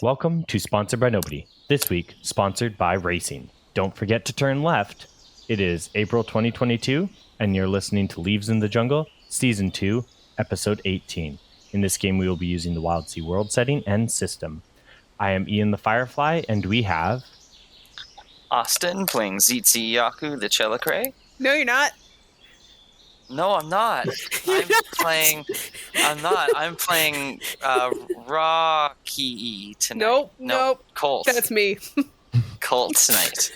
Welcome to Sponsored by Nobody. This week, sponsored by Racing. Don't forget to turn left. It is April 2022, and you're listening to Leaves in the Jungle, Season 2, Episode 18. In this game, we will be using the Wildsea world setting and system. I am Ian the Firefly, and we have... Austin playing Zitzi Yaku the Chelicray. No, you're not. No, I'm not. I'm playing Rocky tonight. Nope. Colt. That's me. Colt tonight.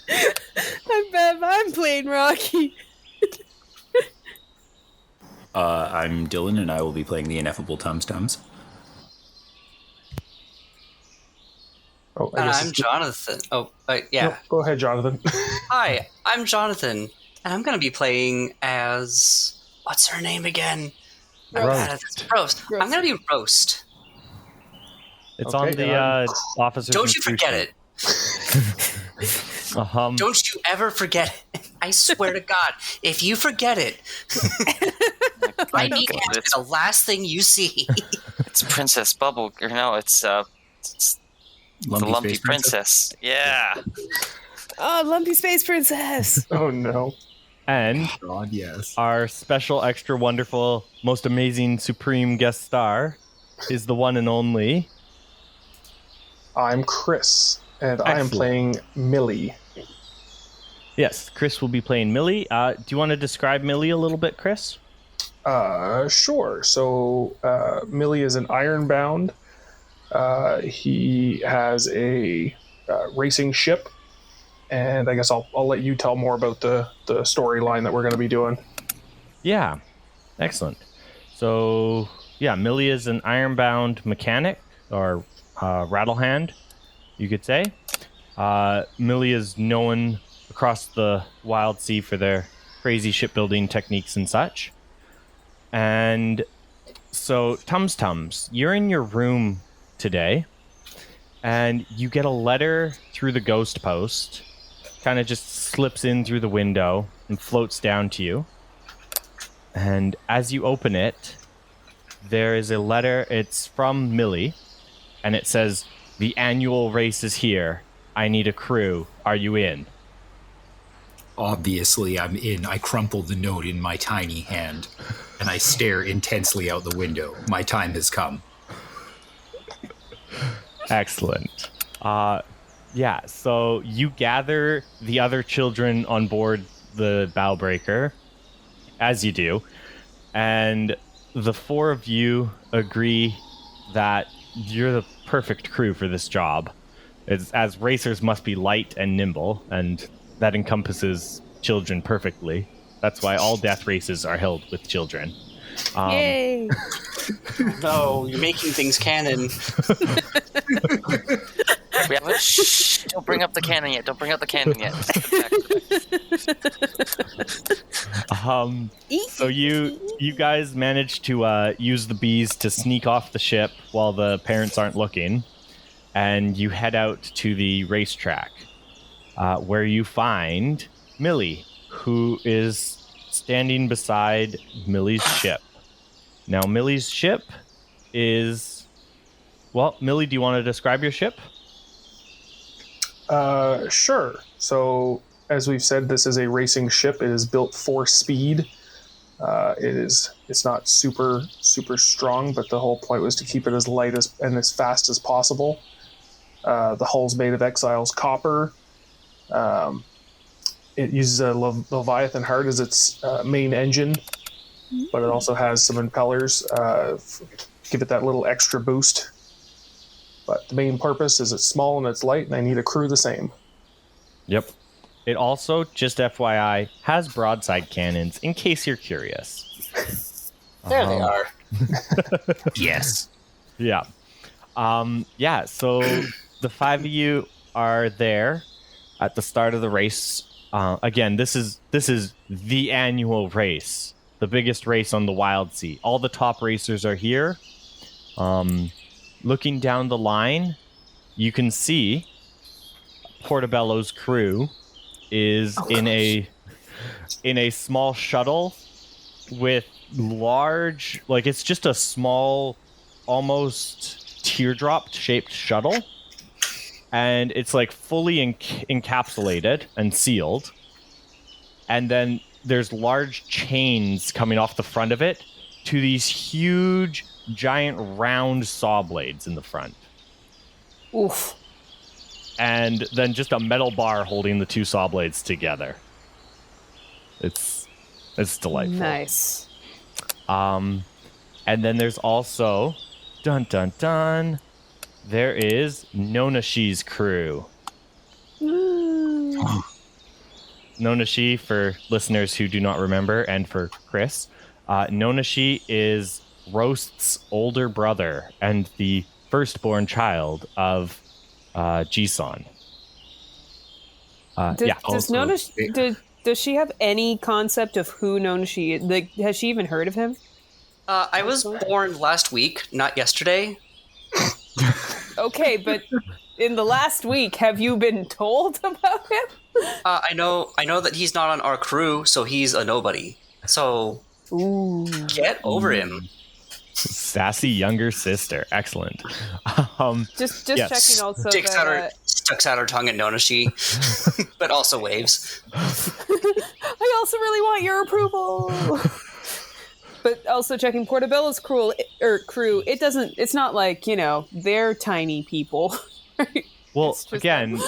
I'm Bev. I'm playing Rocky. I'm Dylan, and I will be playing the ineffable Tums-Tums. I'm Jonathan. Yeah. No, go ahead, Jonathan. Hi, I'm Jonathan, and I'm going to be playing as... What's her name again? Roast. I'm going to be Roast. It's on the officers. Don't you forget it. Don't you ever forget it. I swear to God, if you forget it, my kneecap is the last thing you see. It's Princess Bubble. Or no, it's the Lumpy Princess. Yeah. Oh, Lumpy Space Princess. Oh, no. And God, yes. Our special, extra wonderful, most amazing, supreme guest star is the one and only... I'm Chris, and I am Excellent. playing Milley. Yes, Chris will be playing Milley. Do you want to describe Milley a little bit, Chris? Sure. So, Milley is an Ironbound. He has a racing ship, and I guess I'll let you tell more about the storyline that we're going to be doing. Yeah, excellent. So, yeah, Milley is an Ironbound mechanic, or rattlehand, you could say. Milley is known across the Wildsea for their crazy shipbuilding techniques and such. And so, Tums-Tums, you're in your room today, and you get a letter through the ghost post, kind of just slips in through the window and floats down to you. And as you open it, there is a letter. It's from Milley, and it says, "The annual race is here. I need a crew. Are you in?" Obviously, I'm in. I crumple the note in my tiny hand, and I stare intensely out the window. My time has come. Excellent. Yeah, so you gather the other children on board the Bowbreaker, as you do, and the four of you agree that you're the perfect crew for this job, as racers must be light and nimble, and that encompasses children perfectly. That's why all death races are held with children. Yay! No, you're making things canon. Shh! Don't bring up the cannon yet. So you guys managed to use the bees to sneak off the ship while the parents aren't looking, and you head out to the racetrack, where you find Milley, who is standing beside Milley's ship. Now, Milley's ship is... Well, Milley, do you want to describe your ship? Sure. So, as we've said, this is a racing ship. It is built for speed. It's not super strong, but the whole point was to keep it as light and as fast as possible. The hull's made of Exile's copper. It uses a Leviathan heart as its main engine, but it also has some impellers, give it that little extra boost. But the main purpose is it's small and it's light, and I need a crew the same. Yep. It also, just FYI, has broadside cannons, in case you're curious. There they are. Yes. Yeah. So the five of you are there at the start of the race. Again, this is the annual race, the biggest race on the Wildsea. All the top racers are here. Looking down the line, you can see Portobello's crew is in a small shuttle with large, like, it's just a small, almost teardrop-shaped shuttle, and it's like fully encapsulated and sealed. And then there's large chains coming off the front of it to these huge, giant, round saw blades in the front. Oof. And then just a metal bar holding the two saw blades together. It's delightful. Nice. And then there's also, dun dun dun, there is Nonashi's crew. Nonashi, for listeners who do not remember, and for Chris, Nonashi is Roast's older brother and the firstborn child of Jisun. Does she have any concept of who Nonashi is? Like, has she even heard of him? I was born last week, not yesterday. Okay, but in the last week, have you been told about him? I know that he's not on our crew, so he's a nobody. So get over him. Sassy younger sister. Excellent. Just yes. checking also Sticks out her tongue at Nonashi, but also waves. I also really want your approval. But also checking Portobello's crew. It's not like, they're tiny people. Well, again,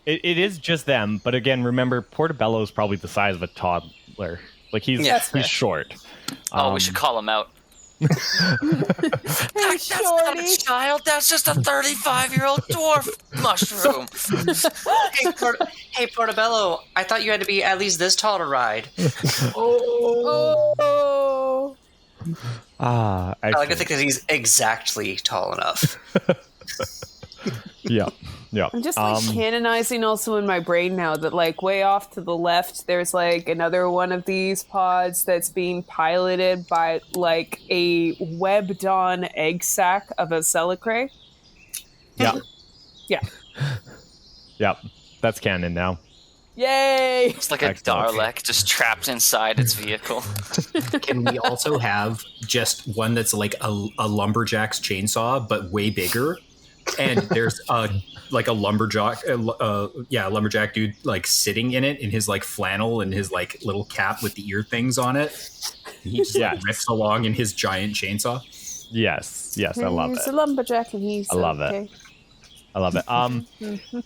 it is just them. But again, remember, Portobello is probably the size of a toddler. Like, he's short. We should call him out. Hey, That's not a child. That's just a 35-year-old dwarf mushroom. Hey, Portobello, I thought you had to be at least this tall to ride. Oh. I like to think that he's exactly tall enough. Yeah. I'm just canonizing also in my brain now that like way off to the left there's like another one of these pods that's being piloted by like a webbed-on egg sac of a Celicrae. Yeah. Yeah. Yep. That's canon now. Yay! It's like a Dalek just trapped inside its vehicle. Can we also have just one that's like a lumberjack's chainsaw, but way bigger? And there's a lumberjack, lumberjack dude like sitting in it in his like flannel and his like little cap with the ear things on it. He just rips along in his giant chainsaw. Yes, I love it. He's a lumberjack and he's I love it.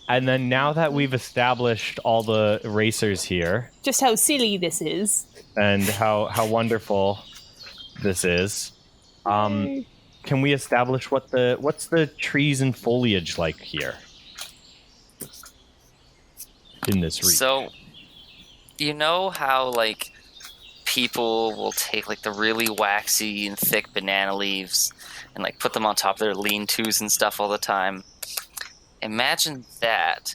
And then now that we've established all the racers here, just how silly this is, and how wonderful this is, can we establish what's the trees and foliage like here in this region? So, you know how like people will take like the really waxy and thick banana leaves and like put them on top of their lean-tos and stuff all the time? Imagine that,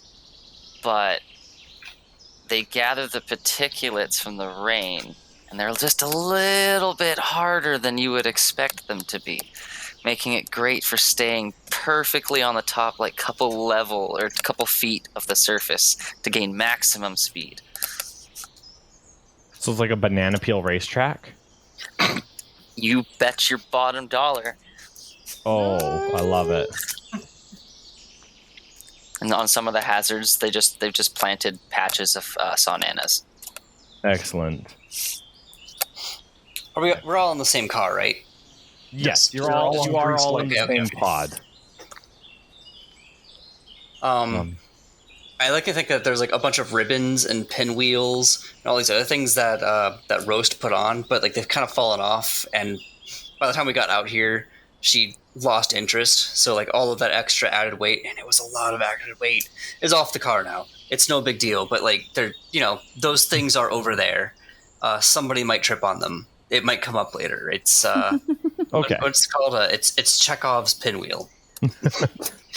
but they gather the particulates from the rain, and they're just a little bit harder than you would expect them to be, making it great for staying perfectly on the top, like couple feet of the surface to gain maximum speed. So it's like a banana peel racetrack? You bet your bottom dollar. Oh, I love it. And on some of the hazards, they've just planted patches of saunanas. Excellent. We're all in the same car, right? Yes, you are all in the same pod. I like to think that there's like a bunch of ribbons and pinwheels and all these other things that that Roast put on, but like they've kind of fallen off. And by the time we got out here, she lost interest. So like all of that extra added weight, and it was a lot of added weight, is off the car now. It's no big deal, but like they're those things are over there. Somebody might trip on them. It might come up later. It's okay. What's it called? It's Chekhov's pinwheel.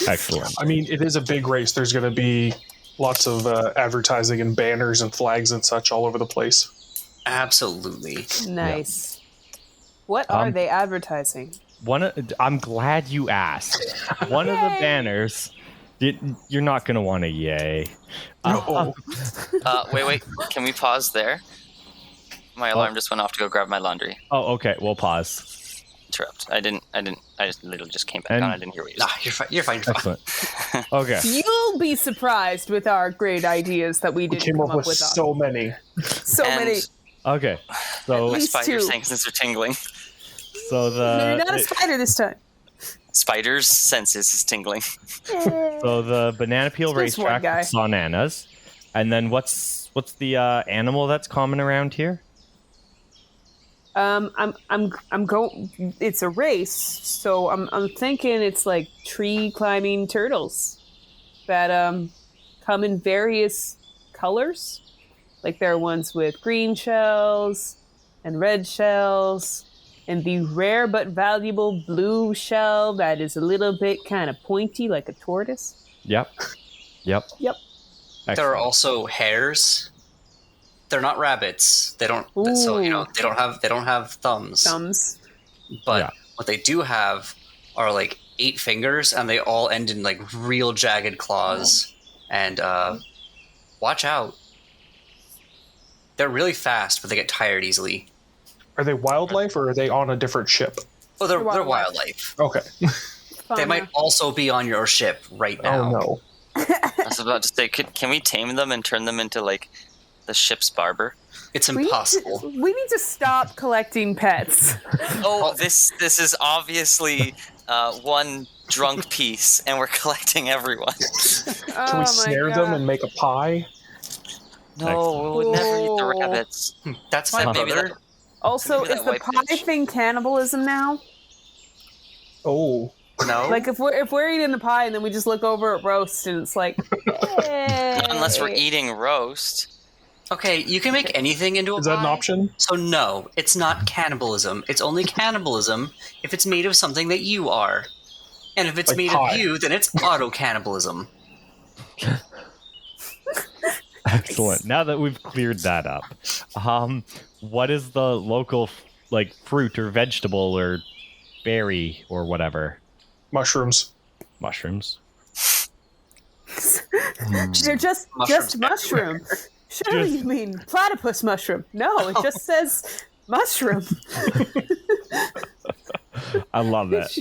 Excellent. I mean, it is a big race. There's going to be lots of advertising and banners and flags and such all over the place. Absolutely. Nice. What are they advertising? I'm glad you asked. One of the banners. You're not going to want a yay. Wait. Can we pause there? My alarm just went off to go grab my laundry. Oh, okay. We'll pause. interrupt. I just literally just came back on. I didn't hear what you said. Nah, you're fine. You're fine. Excellent. Okay. You'll be surprised with our great ideas that we We didn't came come up with so many. So And- many. Okay. So My least spider two. senses are tingling. so No, you're not a the spider this time. Spider's senses is tingling. so the banana peel Just one racetrack guy. saw nanas, and then what's the animal that's common around here? I'm going. It's a race, so I'm thinking it's like tree climbing turtles that come in various colors. Like there are ones with green shells and red shells, and the rare but valuable blue shell that is a little bit kind of pointy, like a tortoise. Yep. Yep. There are Excellent. also hares. They're not rabbits. They don't. So Ooh. they don't have thumbs. Thumbs. But Yeah. what they do have are like 8 fingers, and they all end in like real jagged claws. And watch out. They're really fast, but they get tired easily. Are they wildlife or are they on a different ship? Oh, they're Wildlife. wildlife. Okay. They might also be on your ship right now. Oh no. I was about to say, can we tame them and turn them into like the ship's barber? It's impossible. We need to stop collecting pets. Oh, this is obviously one drunk piece, and we're collecting everyone. Can we snare them and make a pie? No, we would never eat the Whoa. rabbits. That's my Maybe brother. that- Also, Maybe is that the white pie bitch. thing cannibalism now? Oh. No. Like if we're eating the pie and then we just look over at roast and it's like, hey. Unless we're eating roast. Okay, you can make anything into a Is that an pie. option? So no, it's not cannibalism. It's only cannibalism if it's made of something that you are. And if it's Like made pie. of you, then it's auto-cannibalism. Excellent. Now that we've cleared that up, what is the local like fruit or vegetable or berry or whatever? Mushrooms. Mushrooms. They're just Mushrooms mushroom. Surely you mean platypus mushroom. No, it just says mushroom. I love it.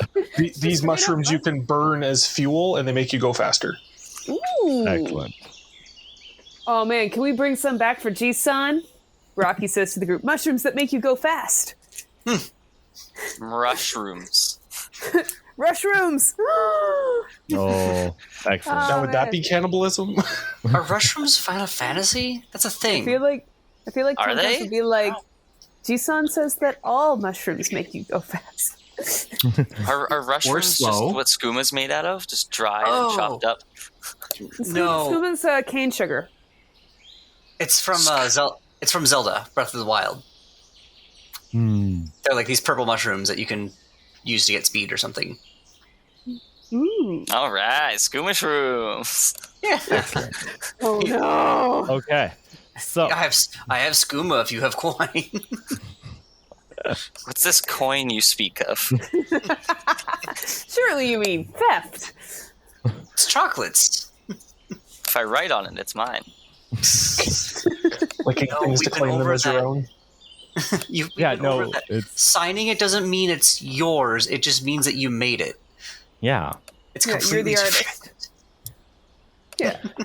These mushrooms you can burn as fuel and they make you go faster. Ooh. Excellent. Oh man, can we bring some back for G-Sun? Rocky says to the group, mushrooms that make you go fast. Mushrooms. Mushrooms! Oh, excellent. Now, would that man. be cannibalism? Are mushrooms Final Fantasy? That's a I thing. feel like Are Tums-Tums they? would be like, G-Sun says that all mushrooms make you go fast. Are mushrooms just slow. what skoom's made out of? Just dried Oh. and chopped up? No. Scuba's cane sugar. It's from it's from Zelda, Breath of the Wild. Hmm. They're like these purple mushrooms that you can use to get speed or something. Ooh. All right, shrooms. Yeah. Oh no. Okay. So I have skooma if you have coin. What's this coin you speak of? Surely you mean theft. It's chocolates. If I write on it, it's mine. Licking No, things to we've been claim them over as your that. own? You've yeah, been over no, that. it's Signing it doesn't mean it's yours. It just means that you made it. yeah. It's Yeah, you're completely the different. artist.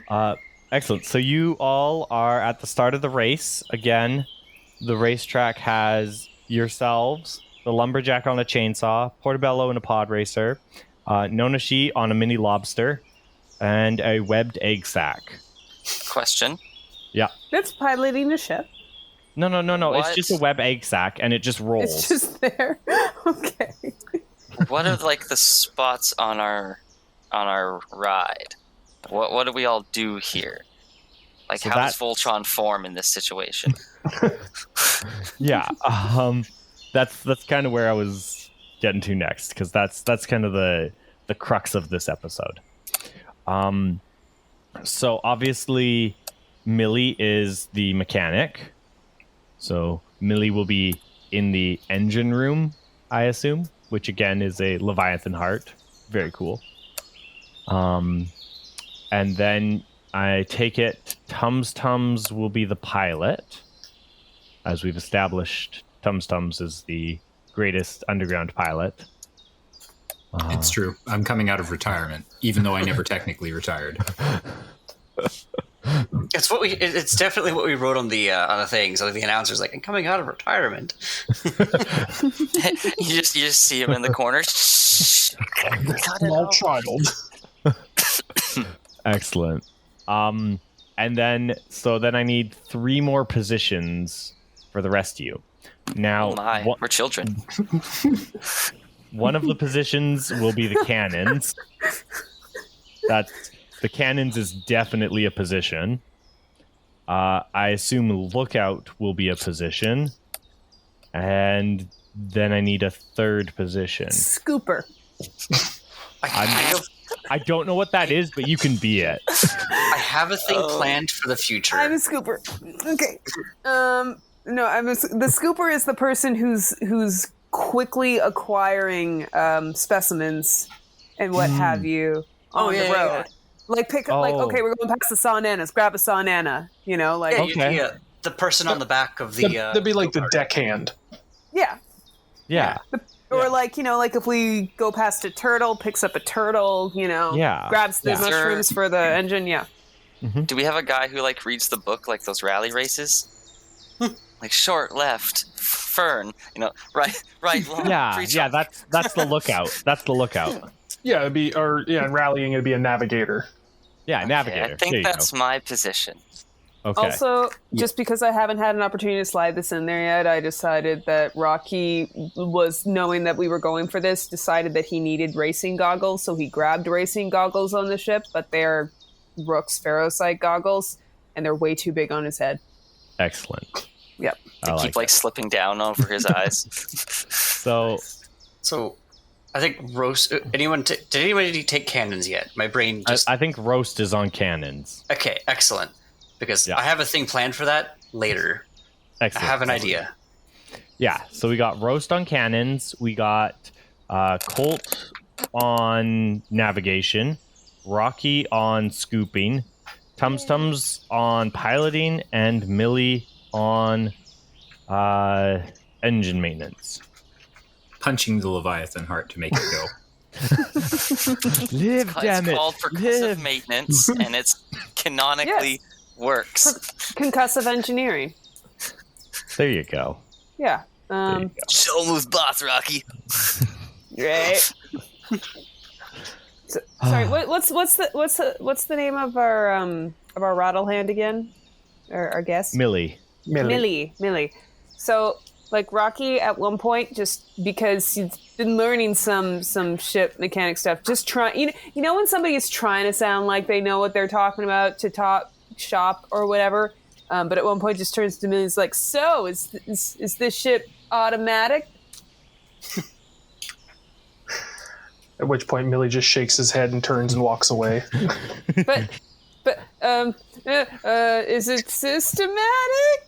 Yeah. Excellent. So you all are at the start of the race. Again, the racetrack has yourselves, the lumberjack on a chainsaw, Portobello in a pod racer, Nonashi on a mini lobster, and a webbed egg sack. Question. That's piloting a ship. No. What? It's just a web egg sack, and it just rolls. It's just there. Okay. What are like the spots on our ride? What do we all do here? Like, So how does Voltron form in this situation? Yeah. That's kind of where I was getting to next, because that's kind of the crux of this episode. So obviously, Milley is the mechanic. So Milley will be in the engine room, I assume, which again is a Leviathan heart. Very cool. And then I take it Tums-Tums will be the pilot. As we've established, Tums-Tums is the greatest underground pilot. It's true. I'm coming out of retirement, even though I never technically retired. It's definitely what we wrote on the thing. So the announcer's like, "I'm coming out of retirement." you just see him in the corner. Small child. Excellent. And then I need 3 more positions for the rest of you. Now, we're children. One of the positions will be the cannons. The cannons is definitely a position. I assume lookout will be a position. And then I need a 3rd position. Scooper. I don't know what that is, but you can be it. I have a thing planned for the future. I'm a scooper. Okay. No, the scooper is the person who's quickly acquiring specimens and what have you on the road. Yeah. Like okay, we're going past the Sawnanas. Grab a Sawnana. Okay. The person on the back of the. That'd be like the deckhand. Yeah. Yeah. Or like if we go past a turtle, picks up a turtle, Yeah. grabs the Yeah. mushrooms for the engine, yeah. Do we have a guy who reads the book like those rally races? Like short, left, fern, right, long. Yeah, that's the lookout. That's the lookout. Yeah, in rallying it'd be a navigator. Yeah, Okay, navigator. I think that's my position. Okay. Also, just because I haven't had an opportunity to slide this in there yet, I decided that Rocky was, knowing that we were going for this, decided that he needed racing goggles, so he grabbed racing goggles on the ship, but they're Rook's Ferrocite goggles, and they're way too big on his head. Excellent. Yep. They keep slipping down over his eyes. So I think roast. Did anybody take cannons yet? My brain just. I think roast is on cannons. Okay, excellent. Because Yeah. I have a thing planned for that later. Excellent. I have an idea. Yeah, so we got roast on cannons. We got Colt on navigation. Rocky on scooping. Tums-Tums on piloting. And Milley on engine maintenance. Punching the Leviathan heart to make it go. Live, damn It's it. called percussive maintenance, and it's canonically works. Concussive engineering. There you go. Yeah. There you go. Show moves boss, Rocky. Right. Sorry. What's the name of our rattle hand again? Our guest. Milley. Milley. So, Rocky at one point, just because he's been learning some ship mechanic stuff, just trying. You know when somebody is trying to sound like they know what they're talking about to talk shop or whatever, but at one point just turns to Milley and is like, "So is this ship automatic?" At which point Milley just shakes his head and turns and walks away. But is it systematic?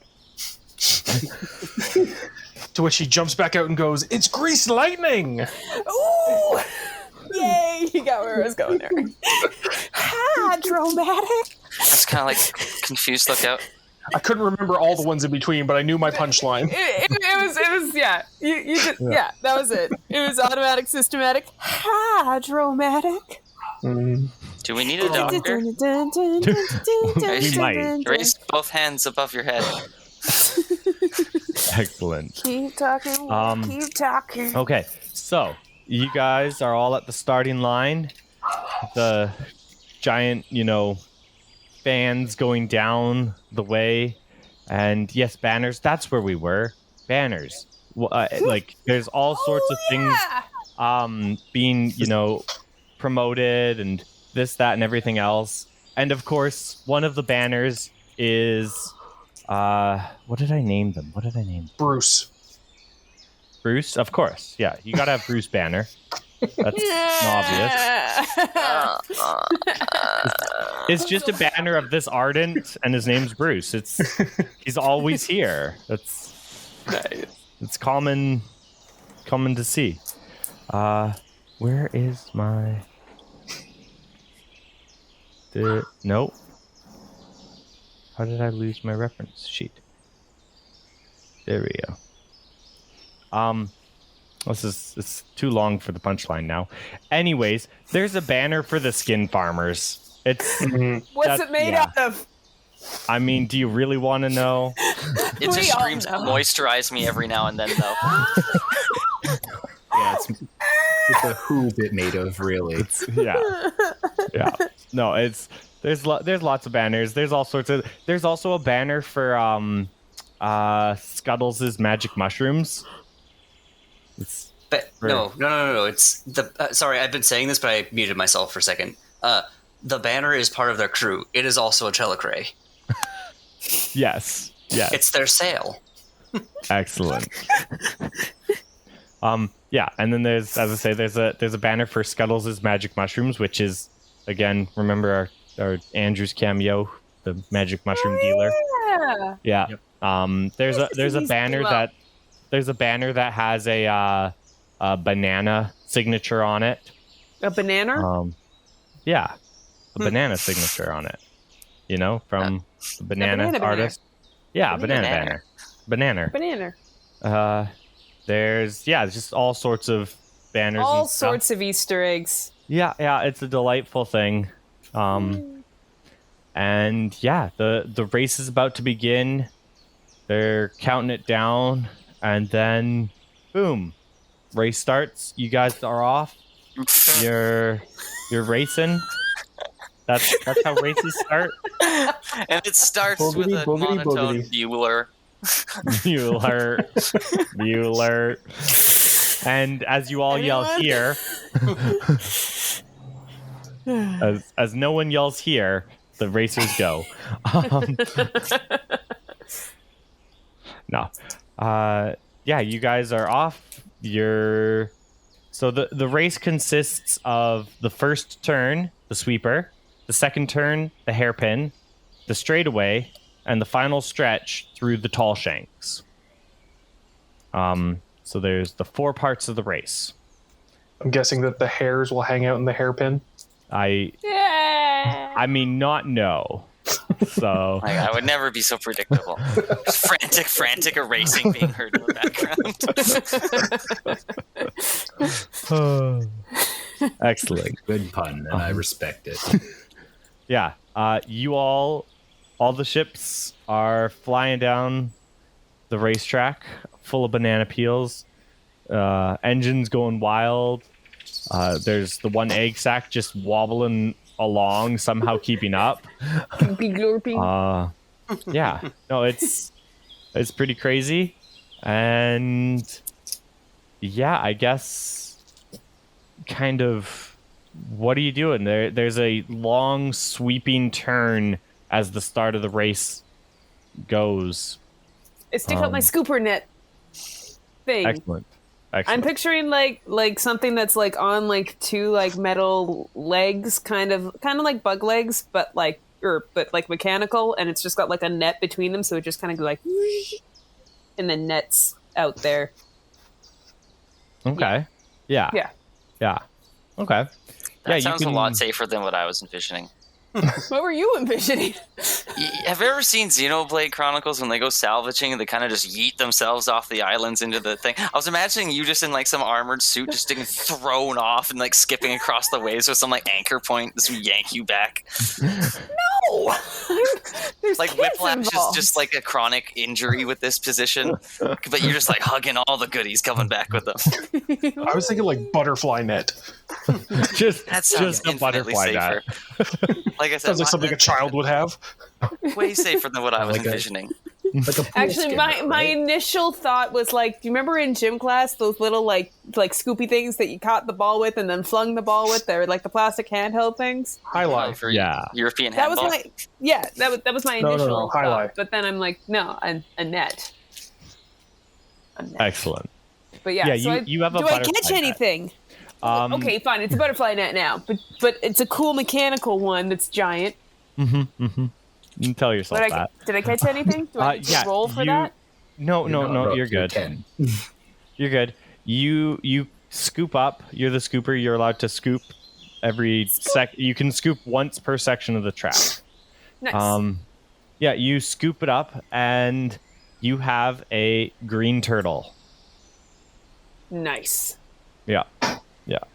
To which he jumps back out and goes, "It's grease lightning!" Ooh! Yay! You got where I was going there. Hydromatic. That's kind of confused lookout. I couldn't remember all the ones in between, but I knew my punchline. It was yeah. You just, yeah, that was it. It was automatic, systematic, hydromatic. Do we need a doctor? We might. Raise both hands above your head. Excellent. Keep talking. Keep talking. Okay, so you guys are all at the starting line. The giant, fans going down the way. And yes, banners. That's where we were. Banners. There's all sorts of things being, promoted and this, that, and everything else. And of course, one of the banners is... what did I name them? Bruce. Bruce? Of course. Yeah, you gotta have Bruce Banner. That's obvious. It's just a banner of this Ardent, and his name's Bruce. He's always here. It's common to see. Where is my... Nope. How did I lose my reference sheet? There we go. It's too long for the punchline now. Anyways, there's a banner for the skin farmers. It's What's it made out of? I mean, do you really want to know? It just screams moisturize me every now and then, though. Yeah, it's a who's it made of, really. Yeah. No, there's lots of banners. There's all sorts of. There's also a banner for Scuttles' magic mushrooms. No. It's the. Sorry, I've been saying this, but I muted myself for a second. The banner is part of their crew. It is also a Telecray. Yes. It's their sail. Excellent. Yeah, and then there's, as I say, there's a banner for Scuttles' magic mushrooms, which is, again, remember our Andrew's cameo, the magic mushroom dealer. Yeah. Yep. There's a banner that has a banana signature on it. A banana? Yeah, a banana signature on it. You know, from the banana artist. Yeah, banana banner. Banana. There's just all sorts of banners. All sorts of Easter eggs. Yeah, it's a delightful thing. And yeah, the race is about to begin. They're counting it down, and then boom, race starts. You guys are off. You're racing. That's how races start. And it starts with a monotone Bueller. Bueller. And as you all yell here, as no one yells here, the racers go. No. Yeah, you guys are off. So the race consists of the first turn, the sweeper, the second turn, the hairpin, the straightaway, and the final stretch through the tall shanks. So there's the 4 parts of the race. I'm guessing that the hairs will hang out in the hairpin. I mean, not no. So I would never be so predictable. Frantic erasing being heard in the background. Excellent. Good pun, and I respect it. Yeah. You all the ships are flying down the racetrack full of banana peels. Engines going wild. There's the one egg sack just wobbling along, somehow keeping up. Yeah. No, it's pretty crazy. And yeah, I guess kind of what are you doing? There's a long sweeping turn as the start of the race goes. I stick out my scooper net thing. Excellent. I'm picturing like something that's like on like 2 like metal legs, kind of like bug legs, but like mechanical, and it's just got like a net between them, so it just kind of like, and the net's out there. Okay. Yeah. Okay. That sounds a lot safer than what I was envisioning. What were you envisioning? Have you ever seen Xenoblade Chronicles when they go salvaging and they kind of just yeet themselves off the islands into the thing? I was imagining you just in like some armored suit just getting thrown off and like skipping across the waves with some like anchor point just yank you back. No! There's like kids whiplash involved. is just like a chronic injury with this position, but you're just like hugging all the goodies coming back with them. I was thinking like butterfly net. That sounds just a butterfly safer. Like I said, Sounds like something a child would have. way safer than what I was envisioning. Actually, my initial thought was like, do you remember in gym class those little like scoopy things that you caught the ball with and then flung the ball with? They're like the plastic handheld things. High life. For Yeah. European That was handball. that was my initial No, high thought. life. But then I'm like, no, a net. A net. Excellent. But yeah, Yeah, so you have a do I butterfly catch net. anything? Okay, fine. It's a butterfly net now, but it's a cool mechanical one that's giant. You can tell yourself that. Did I catch anything? Do I need to roll for that? No, you're good. 10. You're good. You scoop up. You're the scooper. You're allowed to scoop every You can scoop once per section of the track. Nice. Yeah, you scoop it up, and you have a green turtle. Nice. Yeah.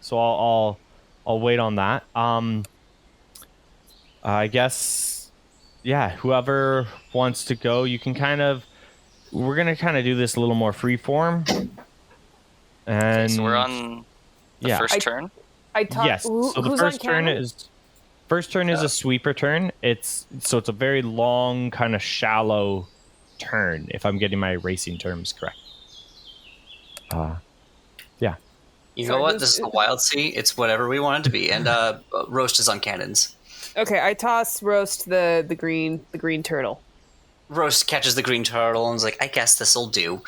So I'll wait on that. I guess, yeah. Whoever wants to go, you can we're gonna do this a little more freeform. And So we're on the first turn. Yes. So the first turn is a sweeper turn. It's a very long, kind of shallow turn, if I'm getting my racing terms correct. Yeah. You know what? This is the Wildsea. It's whatever we want it to be. And Roast is on cannons. Okay, I toss Roast the green turtle. Roast catches the green turtle and is like, I guess this'll do.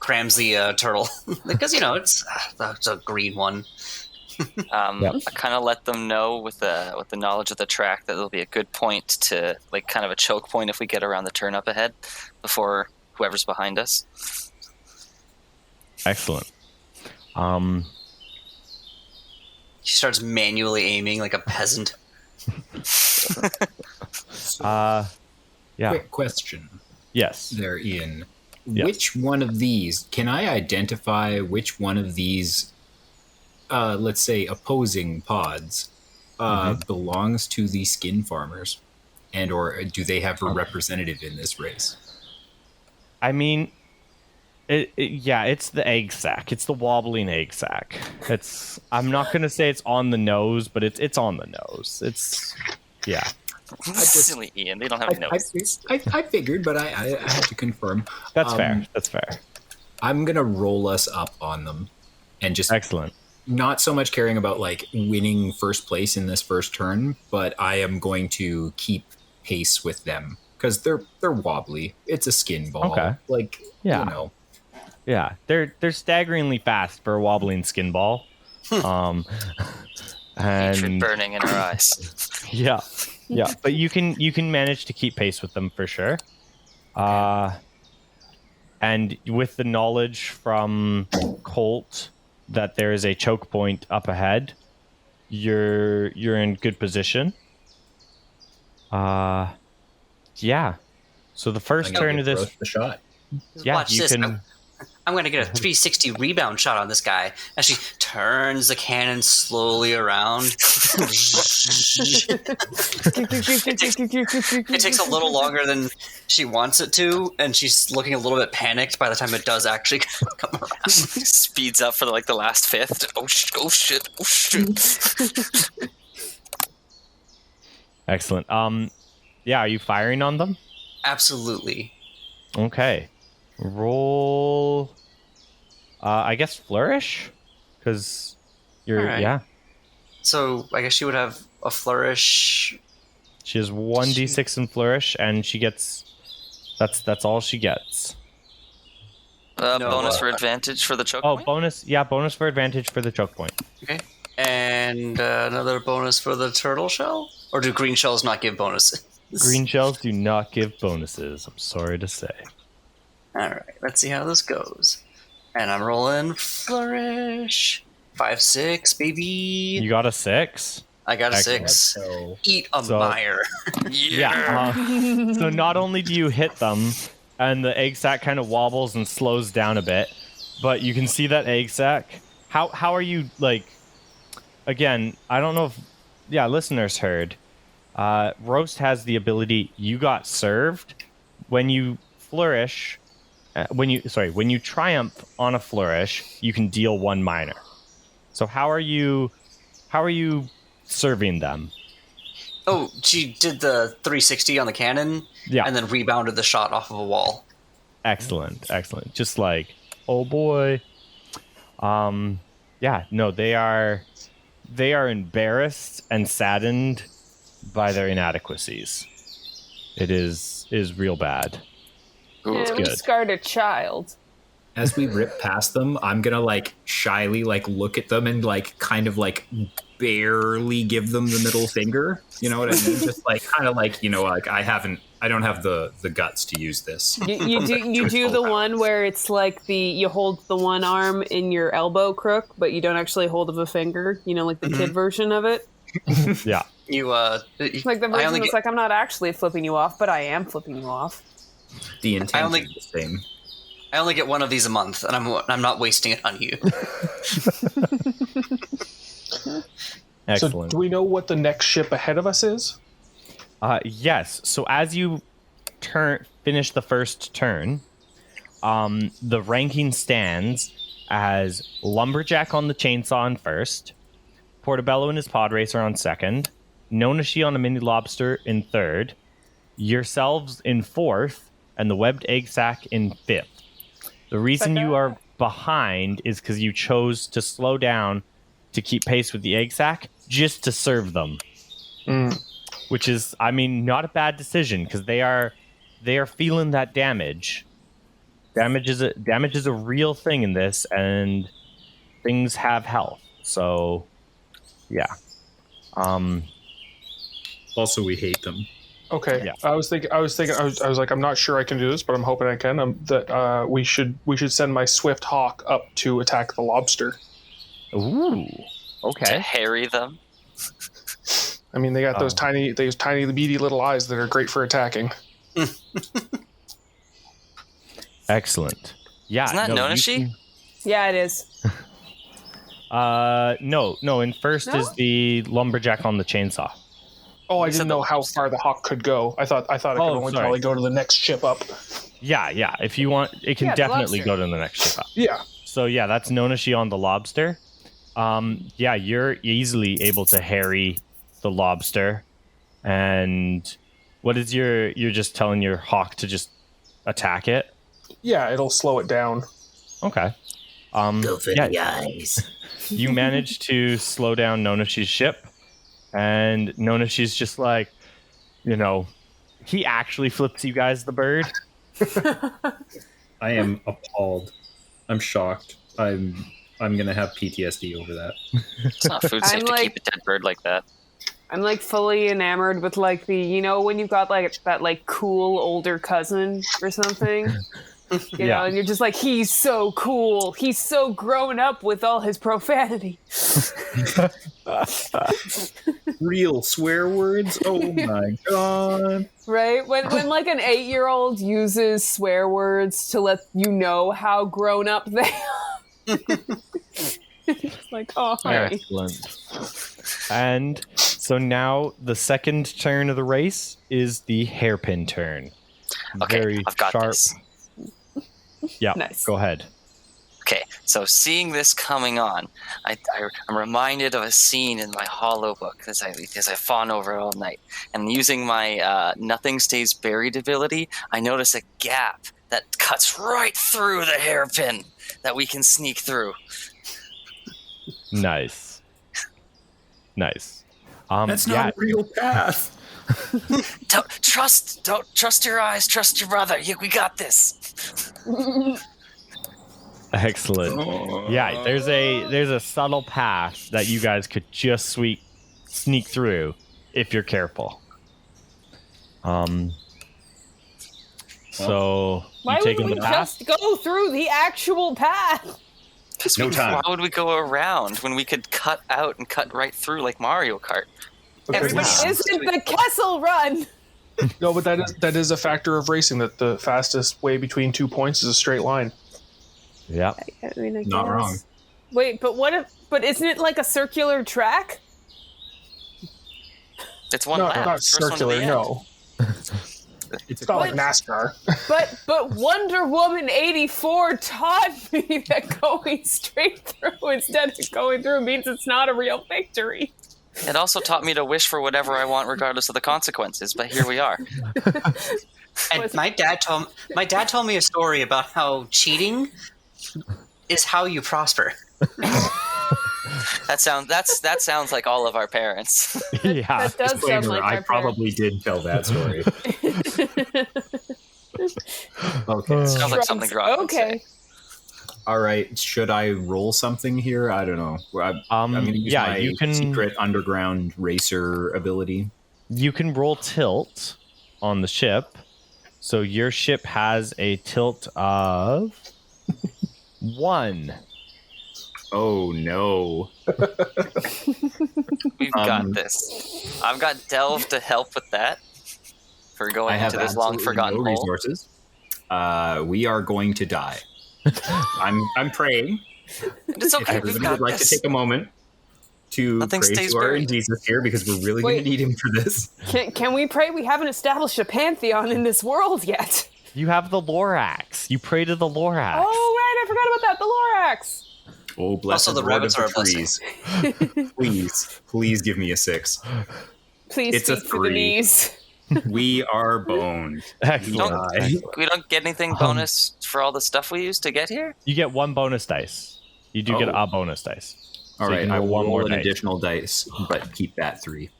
Crams the turtle. Because, it's a green one. I kind of let them know with the knowledge of the track that there'll be a good point to, kind of a choke point if we get around the turn up ahead before whoever's behind us. Excellent. She starts manually aiming like a peasant. Yeah. Quick question. Yes. There, Ian. Yes. Which one of these, can I identify which one of these, let's say, opposing pods belongs to the skin farmers? And or do they have a representative in this race? I mean, it's the egg sack. It's the wobbling egg sack. I'm not going to say it's on the nose, but it's on the nose. Silly Ian, they don't have noses. I figured, but I had to confirm. That's fair. That's fair. I'm going to roll us up on them and just excellent. Not so much caring about winning first place in this first turn, but I am going to keep pace with them because they're wobbly. It's a skin ball. Okay. Yeah, they're staggeringly fast for a wobbling skin ball. And hatred burning in our eyes. Yeah, but you can manage to keep pace with them for sure. And with the knowledge from Colt that there is a choke point up ahead, you're in good position. Yeah. So the first turn of this, the shot. Yeah, watch you this. can. I'm going to get a 360 rebound shot on this guy as she turns the cannon slowly around. It takes a little longer than she wants it to, and she's looking a little bit panicked by the time it does actually come around. Speeds up for the last fifth. Oh shit. Excellent. Yeah, are you firing on them? Absolutely. Okay. Roll. I guess flourish, because you're right. yeah. So I guess she would have a flourish. She has 1d6 in flourish, and she gets. That's all she gets. Bonus for advantage for the choke point? Bonus. Yeah, bonus for advantage for the choke point. Okay. And another bonus for the turtle shell? Or do green shells not give bonuses? Green shells do not give bonuses, I'm sorry to say. Alright, let's see how this goes. And I'm rolling flourish. 5, 6, baby. You got a 6? I got a Excellent. 6. So, Eat a mire. Yeah. So not only do you hit them, and the egg sac kind of wobbles and slows down a bit, but you can see that egg sac. How are you, again, I don't know if, listeners heard. Roast has the ability, you got served. When you flourish, when you triumph on a flourish, you can deal 1 minor. So how are you serving them? Oh, she did the 360 on the cannon, and then rebounded the shot off of a wall. Excellent. Just oh boy. Yeah, no, they are embarrassed and saddened by their inadequacies. It is real bad. Yeah, we scarred a child. As we rip past them, I'm gonna shyly look at them and barely give them the middle finger. You know what I mean? Just I don't have the guts to use this. You do the one where it's you hold the one arm in your elbow crook, but you don't actually hold of a finger. The kid version of it. Yeah. You the version that's I'm not actually flipping you off, but I am flipping you off. The intent is the same. I only get one of these a month, and I'm not wasting it on you. Excellent. So, do we know what the next ship ahead of us is? Yes. So as you finish the first turn, the ranking stands as Lumberjack on the Chainsaw in first, Portobello and his Pod Racer on second, Nonashi on a Mini Lobster in third, yourselves in fourth, and the Webbed Egg Sack in fifth. The reason you are behind is because you chose to slow down to keep pace with the Egg Sack just to serve them. Which is, I mean, not a bad decision because they are feeling that damage. Damage is a real thing in this, and things have health. So, yeah. Also, we hate them. Okay. Yeah. I was like, I'm not sure I can do this, but I'm hoping I can. We should send my Swift Hawk up to attack the lobster. Ooh. To Okay. harry them. I mean, they got those tiny beady little eyes that are great for attacking. Excellent. Yeah. Isn't that Nonashi? Yeah, it is. No. In first No? is the Lumberjack on the Chainsaw. Oh, I You said didn't the know how lobster. far the hawk could go. I thought it could only sorry. probably go to the next ship up. Yeah. If you want, it can Yeah, the definitely lobster. go to the next ship up. Yeah. So yeah, that's Nonashi on the lobster. Yeah, you're easily able to harry the lobster. And what is you're just telling your hawk to just attack it? Yeah, it'll slow it down. Okay. Go for yeah, the eyes. you manage to slow down Nonashi's ship, and Nonashi's just like, he actually flips you guys the bird. I am appalled. I'm shocked. I'm gonna have PTSD over that. It's not food safe I'm to like- keep a dead bird like that. I'm like fully enamored with like the, when you've got like that like cool older cousin or something. You know, and you're just like, he's so cool. He's so grown up with all his profanity. Real swear words? Oh my god. Right? When like an 8-year-old uses swear words to let you know how grown up they are. It's like, oh, honey. Excellent. And so now the second turn of the race is the hairpin turn. Okay, Very I've got sharp. this. Yeah, Nice. go ahead. Okay, so seeing this coming on, I'm reminded of a scene in my Hollow book as I fawn over it all night. And using my Nothing Stays Buried ability, I notice a gap that cuts right through the hairpin that we can sneak through. Nice. That's not a real path. Don't trust your eyes, trust your brother. We got this. Excellent. Yeah, there's a subtle path that you guys could just sneak through if you're careful. So Why you would taking we the path? just go through the actual path? No time. Why would we go around when we could cut out and cut right through like Mario Kart? Because Isn't the Kessel Run? no, but that is a factor of racing, that the fastest way between 2 points is a straight line. Yeah. I mean, I Not guess. wrong. Wait, but isn't it like a circular track? It's one No, lap. not First one to the circular, end. no. It's not like NASCAR. But Wonder Woman 84 taught me that going straight through instead of going through means it's not a real victory. It also taught me to wish for whatever I want, regardless of the consequences. But here we are. And my dad told me a story about how cheating is how you prosper. That sounds like all of our parents. Yeah. That does sound Disclaimer, like I our probably did tell that story. Okay. Sounds like something Grok would say. Okay. All right. Should I roll something here? I don't know. I'm going to use my you can secret underground racer ability. You can roll tilt on the ship. So your ship has a tilt of 1. Oh no. We've got this. I've got Delve to help with that. For going I have into this long absolutely forgotten no hole. resources. we are going to die. I'm praying. It's okay. If We've everybody got would like to this. take a moment to Nothing pray stays to our buried. Jesus here, because we're really going Wait. to need him for this. Can we pray? We haven't established a pantheon in this world yet. You have the Lorax. You pray to the Lorax. Oh, right. I forgot about that. The Lorax. Oh, bless Also, the Lord rabbits of are a trees. Please give me a 6. Please It's a speak for the 3. knees. We are boned. Excellent. We don't get anything bonus for all the stuff we used to get here? You get 1 bonus dice. You do get Oh. a bonus dice. All So you right, can I roll will one roll more an dice. additional dice, but keep that 3.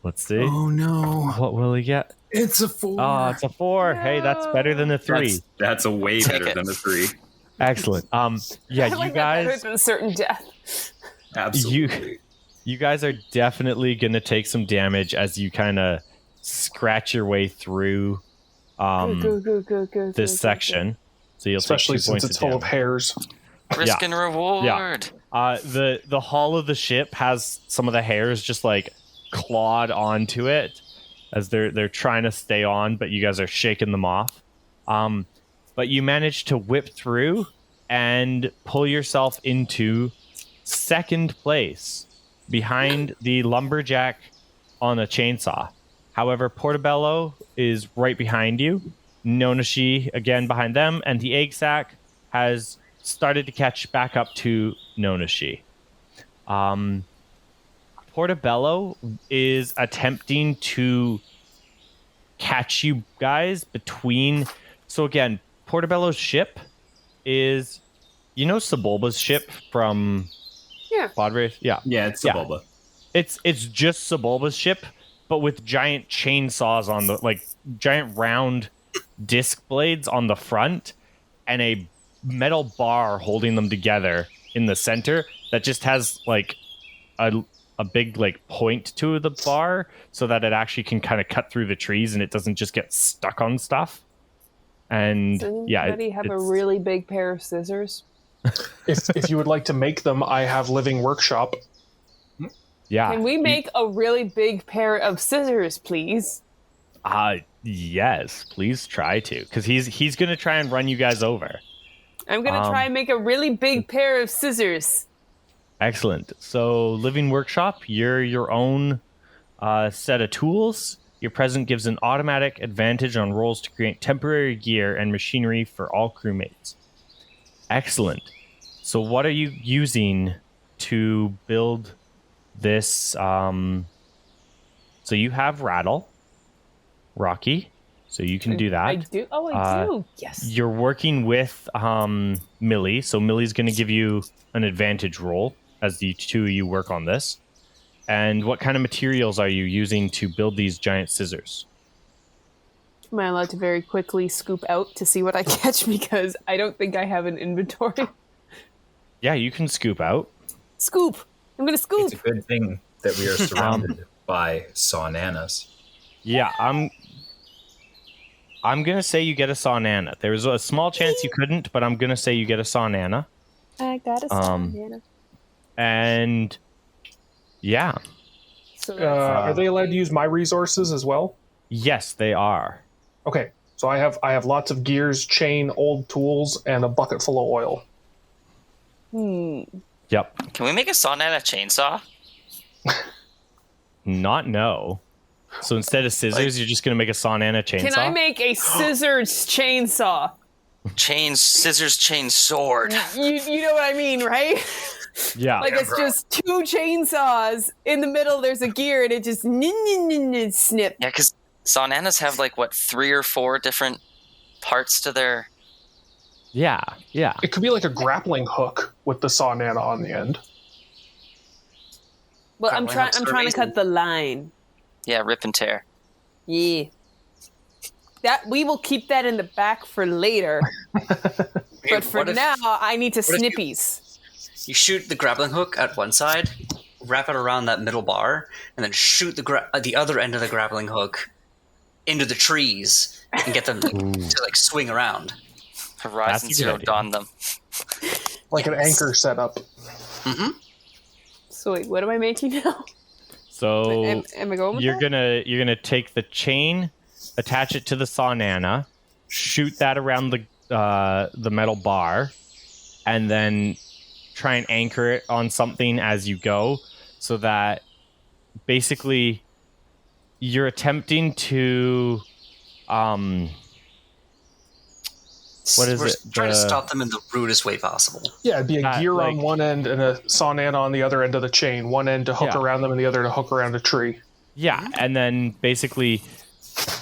Let's see. Oh no, What will he get? it's a 4. Oh, it's a 4. Hey, that's better than a 3. That's a way Take better it. than a 3. Excellent. Yeah, I you like that better guys, than certain death. Absolutely. you guys are definitely gonna take some damage as you kind of scratch your way through Good. this section. So you'll Especially take 2 since points it's of full of damage. hairs. Risk and reward. The hull of the ship has some of the hairs just like clawed onto it as they're trying to stay on, but you guys are shaking them off. But you manage to whip through and pull yourself into second place behind the lumberjack on a chainsaw. However, Portobello is right behind you. Nonashi again behind them, and the egg sack has started to catch back up to Nonashi. Portobello is attempting to catch you guys between. So again, Portobello's ship is, Sebulba's ship from Yeah. Quadrace? Yeah. Yeah, it's Yeah. Sebulba. It's just Sebulba's ship, but with giant chainsaws on the giant round disc blades on the front and a metal bar holding them together in the center that just has a big point to the bar so that it actually can kind of cut through the trees and it doesn't just get stuck on stuff. And Does yeah, anybody have a it's- really big pair of scissors? If you would like to make them, I have Living Workshop. yeah. Can we make a really big pair of scissors, please? Yes, please try to, because he's gonna try and run you guys over. I'm gonna try and make a really big pair of scissors. Excellent. So, Living Workshop, you're your own set of tools. Your present gives an automatic advantage on rolls to create temporary gear and machinery for all crewmates. Excellent. So, what are you using to build this? So, you have Rattle, Rocky, so you can do that. I do. Oh, I do. Yes. You're working with Milley, so Milley's going to give you an advantage roll as the two of you work on this. And what kind of materials are you using to build these giant scissors? Am I allowed to very quickly scoop out to see what I catch because I don't think I have an inventory? Yeah, you can scoop out. Scoop! I'm gonna scoop! It's a good thing that we are surrounded by saunanas. Yeah, I'm going to say you get a sawnana. There was a small chance you couldn't, but I'm going to say you get a sawnana. I got a banana. And yeah, So Are they allowed to use my resources as well? yes, they are. Okay, so I have lots of gears, chain, old tools, and a bucket full of oil. Yep. Can we make a sawnana chainsaw? Not no. So instead of scissors, you're just going to make a sawnana chainsaw? Can I make a scissors chainsaw? Scissors, chain, sword. You know what I mean, right? Yeah. Like it's just two chainsaws. In the middle, there's a gear, and it just snip. Yeah, because saunanas have 3 or 4 different parts to their. Yeah. It could be like a grappling hook with the sawnana on the end. Well, I'm Grappling hooks are trying to cut the line. Yeah, rip and tear. Yeah. That we will keep that in the back for later. But for What if now, I need to if you- snippies. you shoot the grappling hook at one side, wrap it around that middle bar, and then shoot the other end of the grappling hook into the trees and get them to swing around. Horizon That's a good Zero idea. Dawn them. Like an anchor setup. So wait, what am I making now? So Am I going with you're that? gonna take the chain, attach it to the sawnana, shoot that around the metal bar, and then try and anchor it on something as you go, so that basically you're attempting to what is We're it? trying to stop them in the rudest way possible. Yeah, it'd be a gear like- on one end and a sawnana on the other end of the chain. One end to hook Yeah. around them and the other to hook around a tree. Yeah, and then basically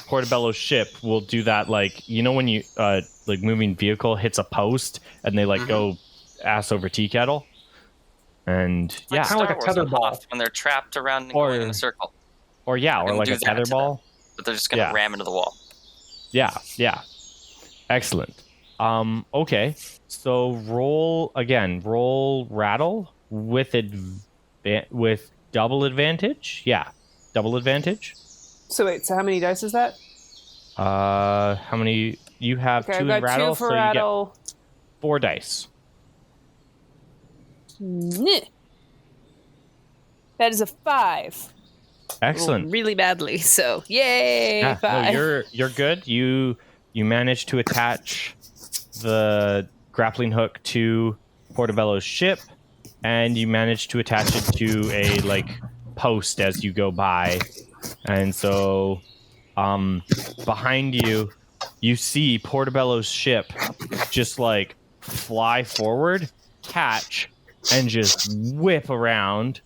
Portobello's ship will do that, like, you know when you like moving vehicle hits a post and they like go ass over tea kettle? And yeah, kinda like a Star Wars tether on ball. Hoth when they're trapped around and Or- going in a circle, or gonna like do a that tether to them. ball. but they're just gonna Yeah. ram into the wall. Yeah. Excellent. Okay. So roll rattle with with double advantage. Yeah. Double advantage. So wait, so how many dice is that? How many you have? Okay, Two I've in got rattle, two for so rattle. you get 4 dice. Nyeh. That is a 5. Excellent. Rolled really badly, so yay! Yeah, 5. no, you're good. You managed to attach the grappling hook to Portobello's ship, and you managed to attach it to a like post as you go by. And so behind you, you see Portobello's ship just like fly forward, catch, and just whip around,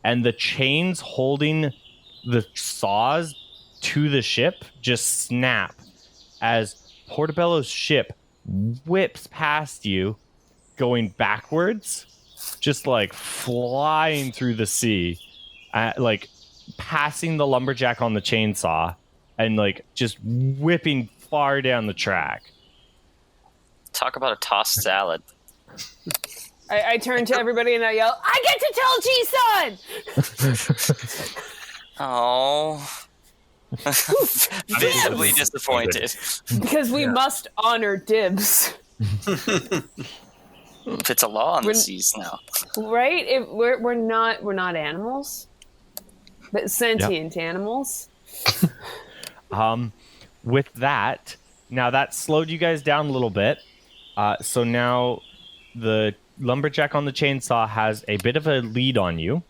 and the chains holding the saws to the ship just snap as Portobello's ship whips past you, going backwards, just like flying through the sea, like passing the lumberjack on the chainsaw and like just whipping far down the track. Talk about a tossed salad. I turn to everybody and I yell, "I get to tell G-Son!" Oh. Visibly disappointed. Because we must honor dibs, It's a law on the When- seas now. right? We're not animals, but sentient animals. With that, now that slowed you guys down a little bit. So now the lumberjack on the chainsaw has a bit of a lead on you.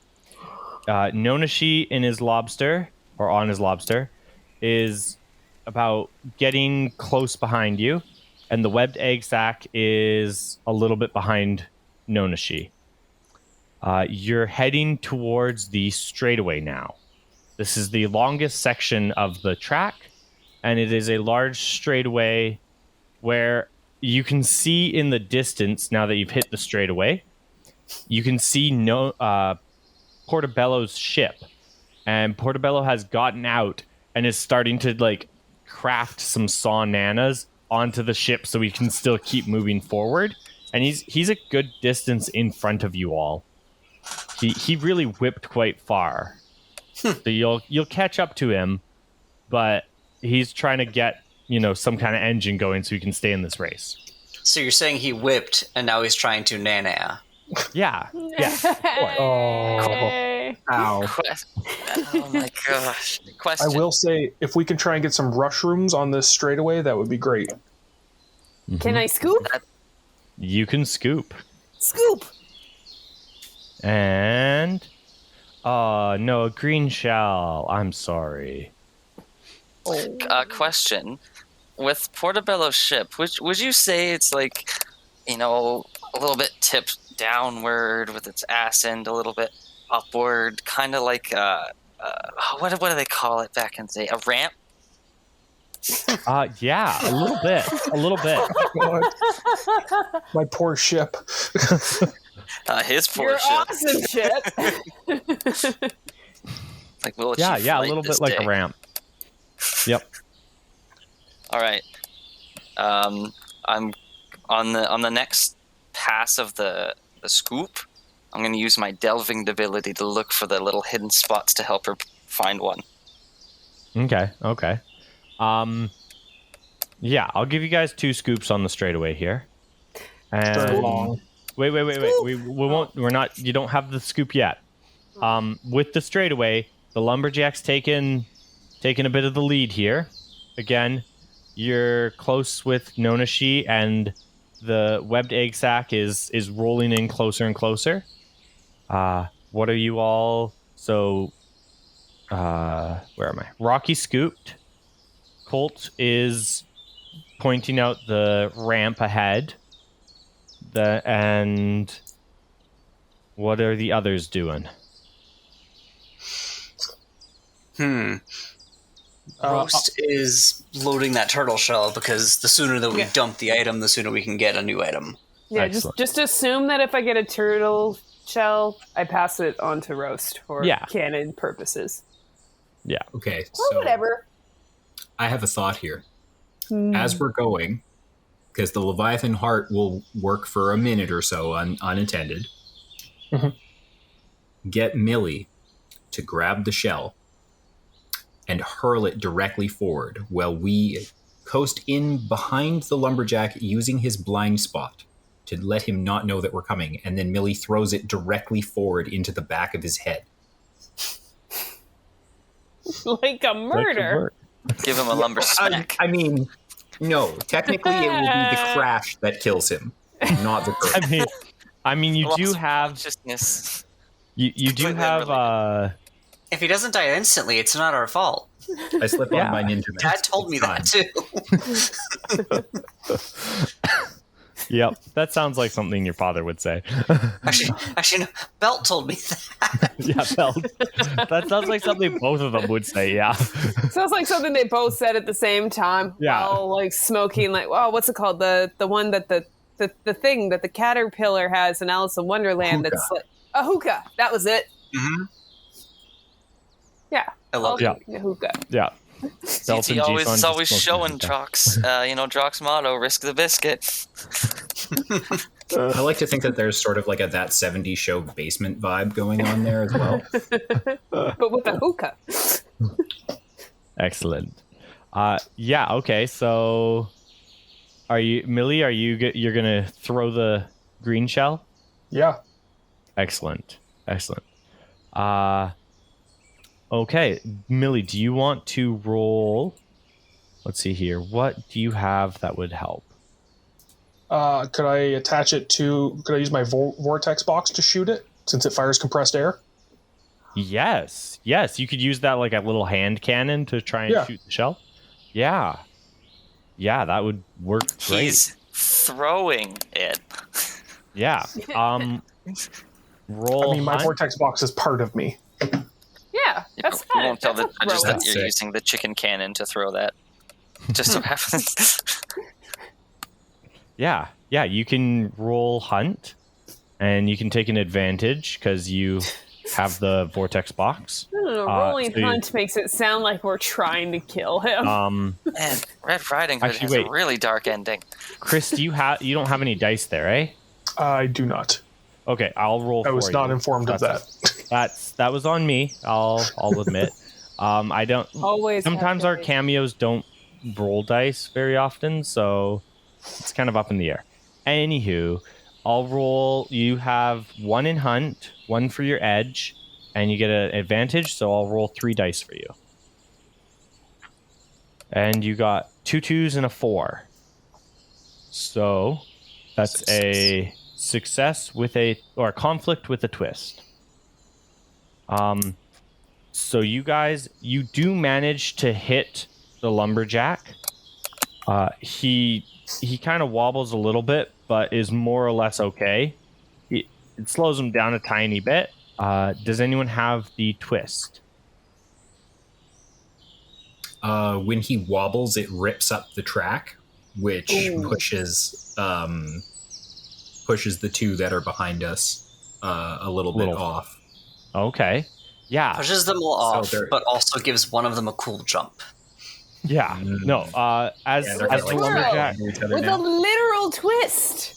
Nonashi in his lobster, or on his lobster, is about getting close behind you, and the webbed egg sac is a little bit behind Nonashi. You're heading towards the straightaway now. This is the longest section of the track, and it is a large straightaway where you can see in the distance, now that you've hit the straightaway, you can see Portobello's ship. And Portobello has gotten out and is starting to like craft some saw nanas onto the ship so we can still keep moving forward. And he's a good distance in front of you all. He really whipped quite far. So you'll catch up to him, but he's trying to get, some kind of engine going so he can stay in this race. So you're saying he whipped and now he's trying to nana. Yeah. Hey. Ow. Oh my gosh. I Question. will say, if we can try and get some rush rooms on this straightaway, that would be great. Can I scoop? You can scoop. Scoop! And no, a green shell. I'm sorry. Question. With Portobello's ship, would you say it's like, a little bit tipped downward with its ass end a little bit upward, kind of like what do they call it back in the day? A ramp? Yeah, a little bit. God. My poor ship. His poor You're ship. awesome, ship. Like, will it Yeah, a flight little this bit like day? a ramp. Yep. All right. I'm on the next pass of the scoop. I'm going to use my delving ability to look for the little hidden spots to help her find one. Okay. Yeah, I'll give you guys 2 scoops on the straightaway here. And Very long. Wait. We won't. We're not. You don't have the scoop yet. With the straightaway, the lumberjack's taken a bit of the lead here. Again, you're close with Nonashi, and the webbed egg sac is rolling in closer and closer. What are you all? So, where am I? Rocky scooped. Colt is pointing out the ramp ahead. And what are the others doing? Roast is loading that turtle shell because the sooner that we dump the item, the sooner we can get a new item. Yeah, Excellent. just assume that if I get a turtle shell, I pass it on to Roast for canon purposes. Yeah. Okay. Or So whatever. I have a thought here. As we're going, because the Leviathan heart will work for a minute or so unattended. Get Milley to grab the shell and hurl it directly forward while we coast in behind the lumberjack using his blind spot to let him not know that we're coming. And then Milley throws it directly forward into the back of his head. Like a murder. Give him a lumber smack. I mean, no. Technically, it will be the crash that kills him, not the crash. I mean, you do have consciousness. you do have If he doesn't die instantly, it's not our fault. I slip on my ninja mask. Dad told me that too. Yep, that sounds like something your father would say. Actually, no, Belt told me that. Yeah, Belt. That sounds like something both of them would say. Yeah. Sounds like something they both said at the same time. Yeah. While like smoking, like, oh, what's it called? The one that the thing that the caterpillar has in Alice in Wonderland. Hookah. That's like a hookah. That was it. Mm-hmm. Yeah. I love it. Hookah. Yeah. He is always showing Drox, Drox motto, risk the biscuit. I like to think that there's sort of like that 70s show basement vibe going on there as well. But with a hookah. Excellent. Yeah, okay, so Milley, you're going to throw the green shell? Yeah. Excellent. Okay, Milley, do you want to roll? Let's see here. What do you have that would help? Could I attach it to? Could I use my vortex box to shoot it since it fires compressed air? Yes. You could use that like a little hand cannon to try and shoot the shell. Yeah, that would work great. He's throwing it. Yeah. Roll. I mean, my vortex box is part of me. Yeah, that's You won't tell the judges that That's you're sick. using the chicken cannon to throw that. Just so happens. Yeah, you can roll hunt, and you can take an advantage because you have the vortex box. I don't know, rolling so hunt makes it sound like we're trying to kill him. Man, Red Riding Hood has a really dark ending. Chris, you don't have any dice there, eh? I do not. Okay, I'll roll. I was not informed of that. That was on me. I'll admit. I don't. Always. Sometimes our cameos don't roll dice very often, so it's kind of up in the air. Anywho, I'll roll. You have 1 in hunt, 1 for your edge, and you get an advantage. So I'll roll 3 dice for you. And you got 2 2s and a 4. So that's a success with a conflict with a twist. So you guys, you do manage to hit the lumberjack. He kind of wobbles a little bit, but is more or less okay. It slows him down a tiny bit. Does anyone have the twist? When he wobbles, it rips up the track, which pushes the 2 that are behind us a little bit off. Okay. Yeah. Pushes them all off, So but also gives one of them a cool jump. Yeah. No. As they're the kinda like lumberjack. each other With now. a literal twist.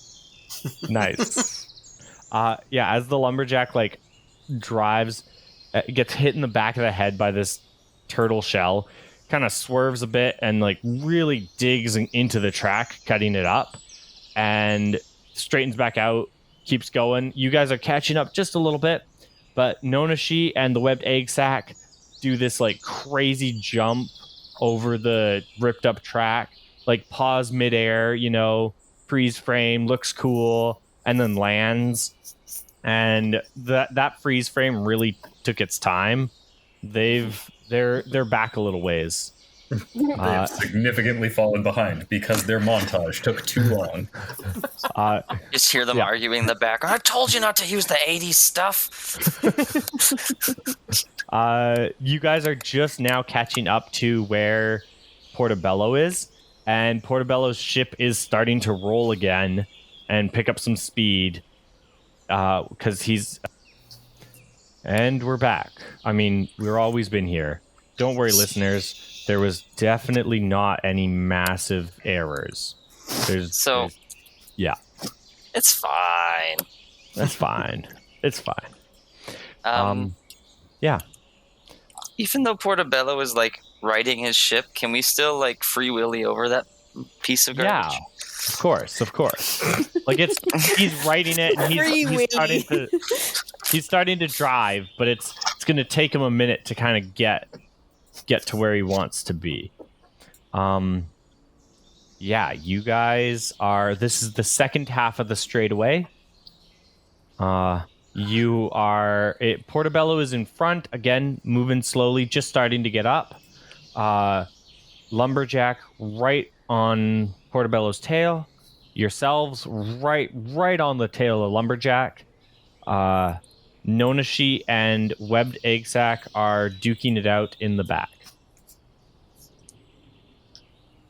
Nice. As the lumberjack drives, gets hit in the back of the head by this turtle shell, kind of swerves a bit and really digs into the track, cutting it up, and straightens back out, keeps going. You guys are catching up just a little bit, but Nonashi and the webbed egg sac do this crazy jump over the ripped up track, like pause midair, freeze frame, looks cool, and then lands. And that freeze frame really took its time. They're back a little ways. They have significantly fallen behind because their montage took too long. Just hear them arguing in the background. I told you not to use the 80s stuff. You guys are just now catching up to where Portobello is, and Portobello's ship is starting to roll again and pick up some speed because he's... And we're back. I mean, we've always been here. Don't worry, listeners. There was definitely not any massive errors. There's yeah. It's fine. That's fine. It's fine. Yeah. Even though Portobello is like riding his ship, can we still like free willy over that piece of garbage? Yeah. Of course. Like he's riding it and he's starting to drive, but it's going to take him a minute to kind of get to where he wants to be. You guys this is the second half of the straightaway. Portobello is in front again, moving slowly, just starting to get up. Lumberjack right on Portobello's tail, yourselves right on the tail of Lumberjack. Nonashi and Webbed Egg Sack are duking it out in the back.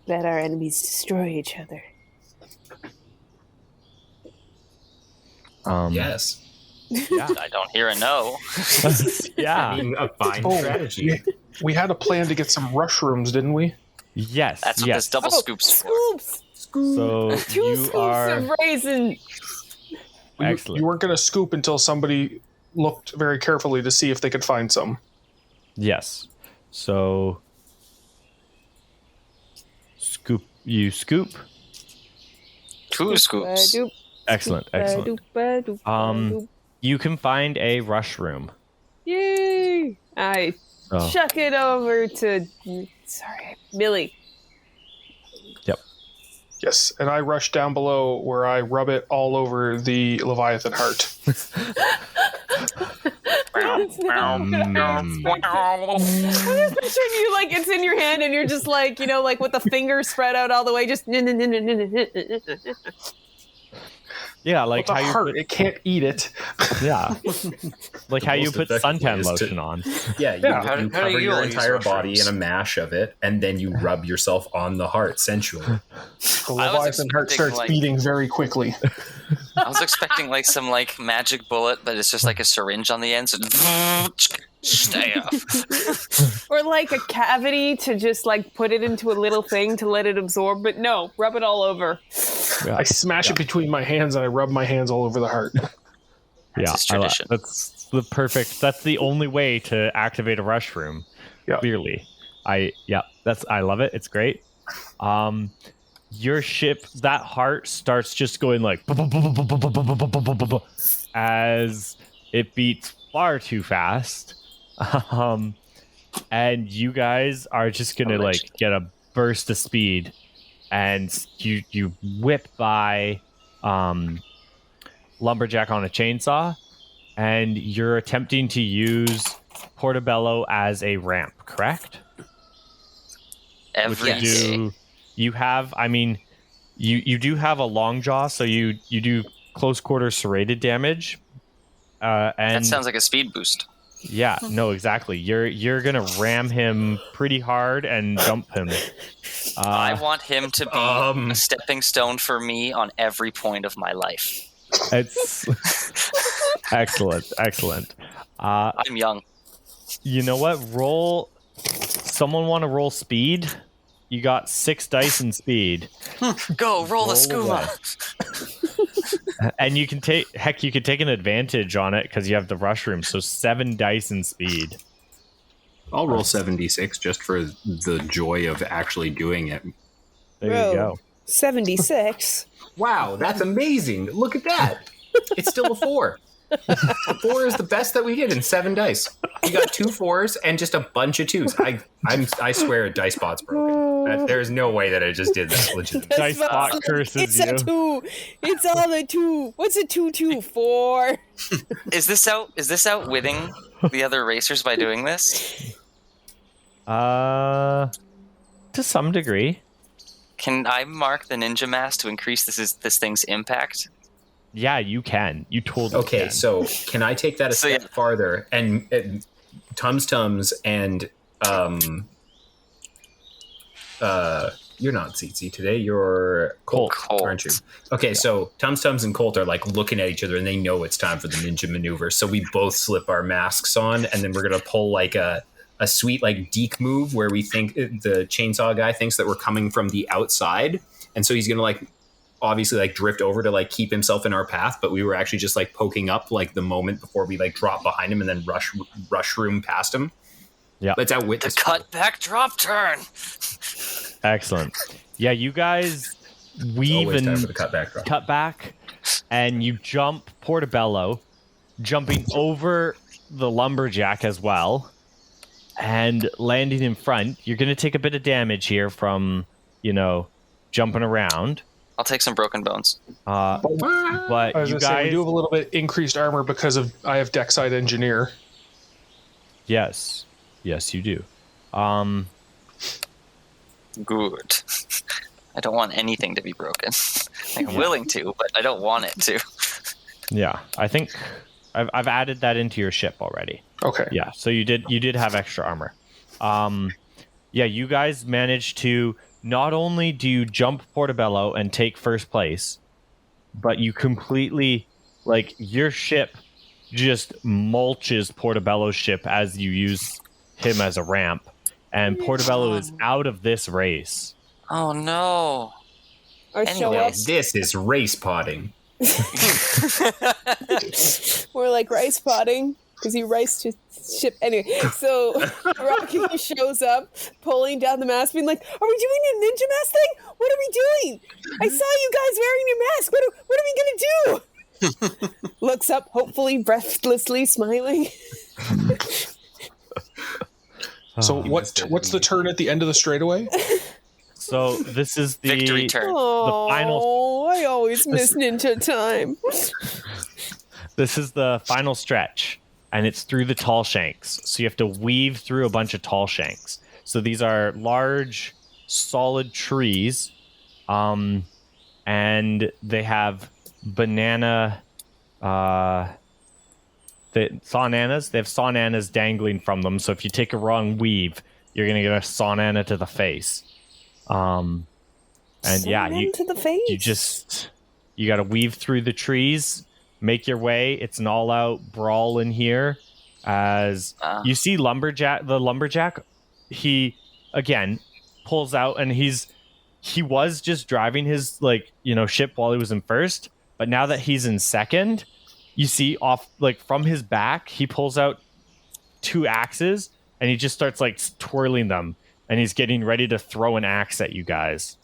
Let our enemies destroy each other. Yes. Yeah. I don't hear a no. Yeah. I mean, a fine strategy. We had a plan to get some rushrooms, didn't we? Yes. That's what this double scoop's for. Scoops! So 2 you scoops are of raisin! excellent. You weren't going to scoop until somebody looked very carefully to see if they could find some. Yes. So you scoop. 2 scoops. Excellent. You can find a rush room. Yay! I chuck it over to Milley. Yep. Yes, and I rush down below where I rub it all over the Leviathan heart. I'm just picturing you like it's in your hand and you're just like, like with the fingers spread out all the way, just Yeah, like the how you heart, it can't eat it. Yeah. Like how you Most put effectively suntan is to- lotion on. Yeah, you How do cover you your all use entire body mushrooms? in a mash of it, and then you rub yourself on the heart sensually. The Leviathan heart expecting, starts beating very quickly. I was expecting like some like magic bullet, but it's just like a syringe on the end. So stay up. or like a cavity to just like put it into a little thing to let it absorb, but no, rub it all over. Yeah. I smash it between my hands and I rub my hands all over the heart. That's tradition. That's the perfect. That's the only way to activate a rush room. Yeah. Clearly, I love it. It's great. Your ship, that heart starts just going like as it beats far too fast, and you guys are just gonna like get a burst of speed, and you whip by Lumberjack on a chainsaw, and you're attempting to use Portobello as a ramp, correct? Every day. You have, I mean, you do have a long jaw, so you do close quarter serrated damage. And That sounds like a speed boost. yeah, no, exactly. You're gonna ram him pretty hard and dump him. I want him to be a stepping stone for me on every point of my life. It's excellent. I'm young. You know what? Someone want to roll speed? You got 6 dice in speed. Go roll the skooma. And you can take an advantage on it because you have the rush room. So 7 dice in speed. I'll roll 76 just for the joy of actually doing it. There you go. 76. Wow, that's amazing. Look at that. It's still a 4. 4 is the best that we get in 7 dice. You got 2 4s and just a bunch of 2s. I swear a dice bot's broken. There's no way that I just did that legitimately. Dice bot curses It's you. a 2. It's all a 2. What's a 2 2 4? Is this outwitting the other racers by doing this? To some degree. Can I mark the ninja mask to increase this thing's impact? Yeah, you can. You totally Okay, can. so can I take that a step farther? And Tums-Tums and you're not Tsitsi today. You're Colt, aren't you? Okay, so Tums-Tums and Colt are like looking at each other, and they know it's time for the ninja maneuver. So we both slip our masks on, and then we're gonna pull like a sweet like deke move where we think the chainsaw guy thinks that we're coming from the outside, and so he's gonna like obviously like drift over to like keep himself in our path, but we were actually just like poking up like the moment before we like drop behind him and then rush room past him. Yeah, let's outwit this. Cut back drop turn. Excellent. Yeah, you guys weave and cut back, and you jump portobello, jumping over the lumberjack as well. And landing in front, you're going to take a bit of damage here from, jumping around. I'll take some broken bones. But you guys... Say, we do have a little bit increased armor because I have Deckside Engineer. Yes, you do. Good. I don't want anything to be broken. I'm willing to, but I don't want it to. Yeah, I think I've added that into your ship already. Okay. Yeah, so you did have extra armor. You guys managed to not only do you jump portobello and take first place, but you completely your ship just mulches Portobello's ship as you use him as a ramp, and Portobello is out of this race. Oh no. This is race potting. We're like rice potting because you rice to ship anyway. So Rocky shows up, pulling down the mask, being like, "Are we doing a ninja mask thing? What are we doing? I saw you guys wearing your mask. What are we gonna do?" Looks up, hopefully breathlessly smiling. So what's the turn at the end of the straightaway? So this is the victory turn. Oh, the final. I always miss ninja time. This is the final stretch, and it's through the tall shanks. So you have to weave through a bunch of tall shanks. So these are large, solid trees, and they have banana. They have sawnanas dangling from them. So if you take a wrong weave, you're gonna get a sawnana to the face. To the face. You got to weave through the trees, make your way. It's an all-out brawl in here. As you see, the lumberjack, he again pulls out, and he was just driving his ship while he was in first, but now that he's in second, you see off from his back, he pulls out 2 axes, and he just starts twirling them. And he's getting ready to throw an axe at you guys.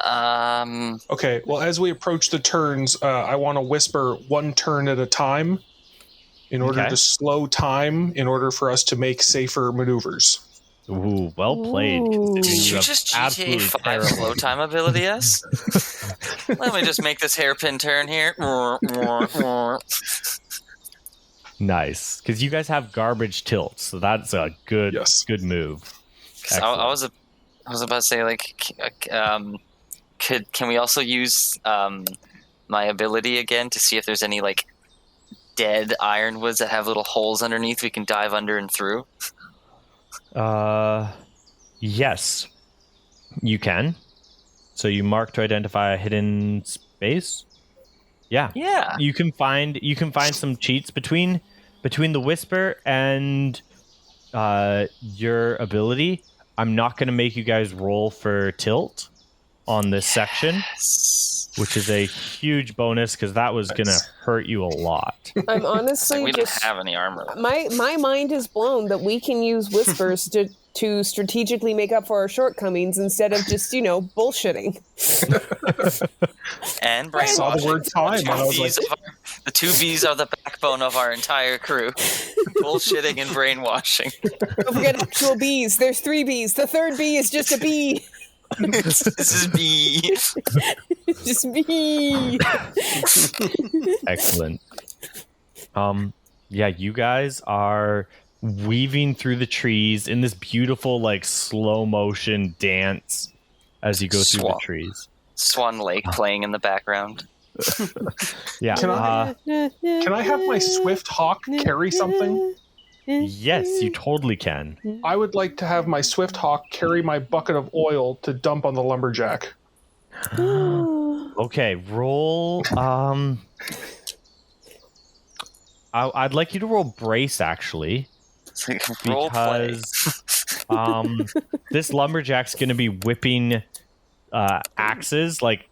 Okay, well, as we approach the turns, I want to whisper 1 turn at a time in order to slow time in order for us to make safer maneuvers. Ooh, well played. Did you just GTA 5 slow time ability us? Let me just make this hairpin turn here. Nice, because you guys have garbage tilt, so that's a good move. I was about to say can we also use my ability again to see if there's any dead ironwoods that have little holes underneath we can dive under and through? Yes, you can. So you mark to identify a hidden space. Yeah. You can find some cheats between the whisper and your ability. I'm not going to make you guys roll for tilt on this section, which is a huge bonus because that was going to hurt you a lot. I'm honestly we don't have any armor. My mind is blown that we can use whispers to strategically make up for our shortcomings instead of just bullshitting. And I saw the word time and I was like, The 2 Bs are the backbone of our entire crew. Bullshitting and brainwashing. Don't forget actual bees. There's 3 bees. The 3rd bee is just a bee. This is B. Just bee. Excellent. Yeah, you guys are weaving through the trees in this beautiful, like, slow motion dance as you go through the trees. Swan Lake playing in the background. Yeah. Can I have my swift hawk carry something? Yes, you totally can. I would like to have my swift hawk carry my bucket of oil to dump on the lumberjack. Okay, roll. I'd like you to roll brace, actually. It's like role play. Because this lumberjack's going to be whipping axes, like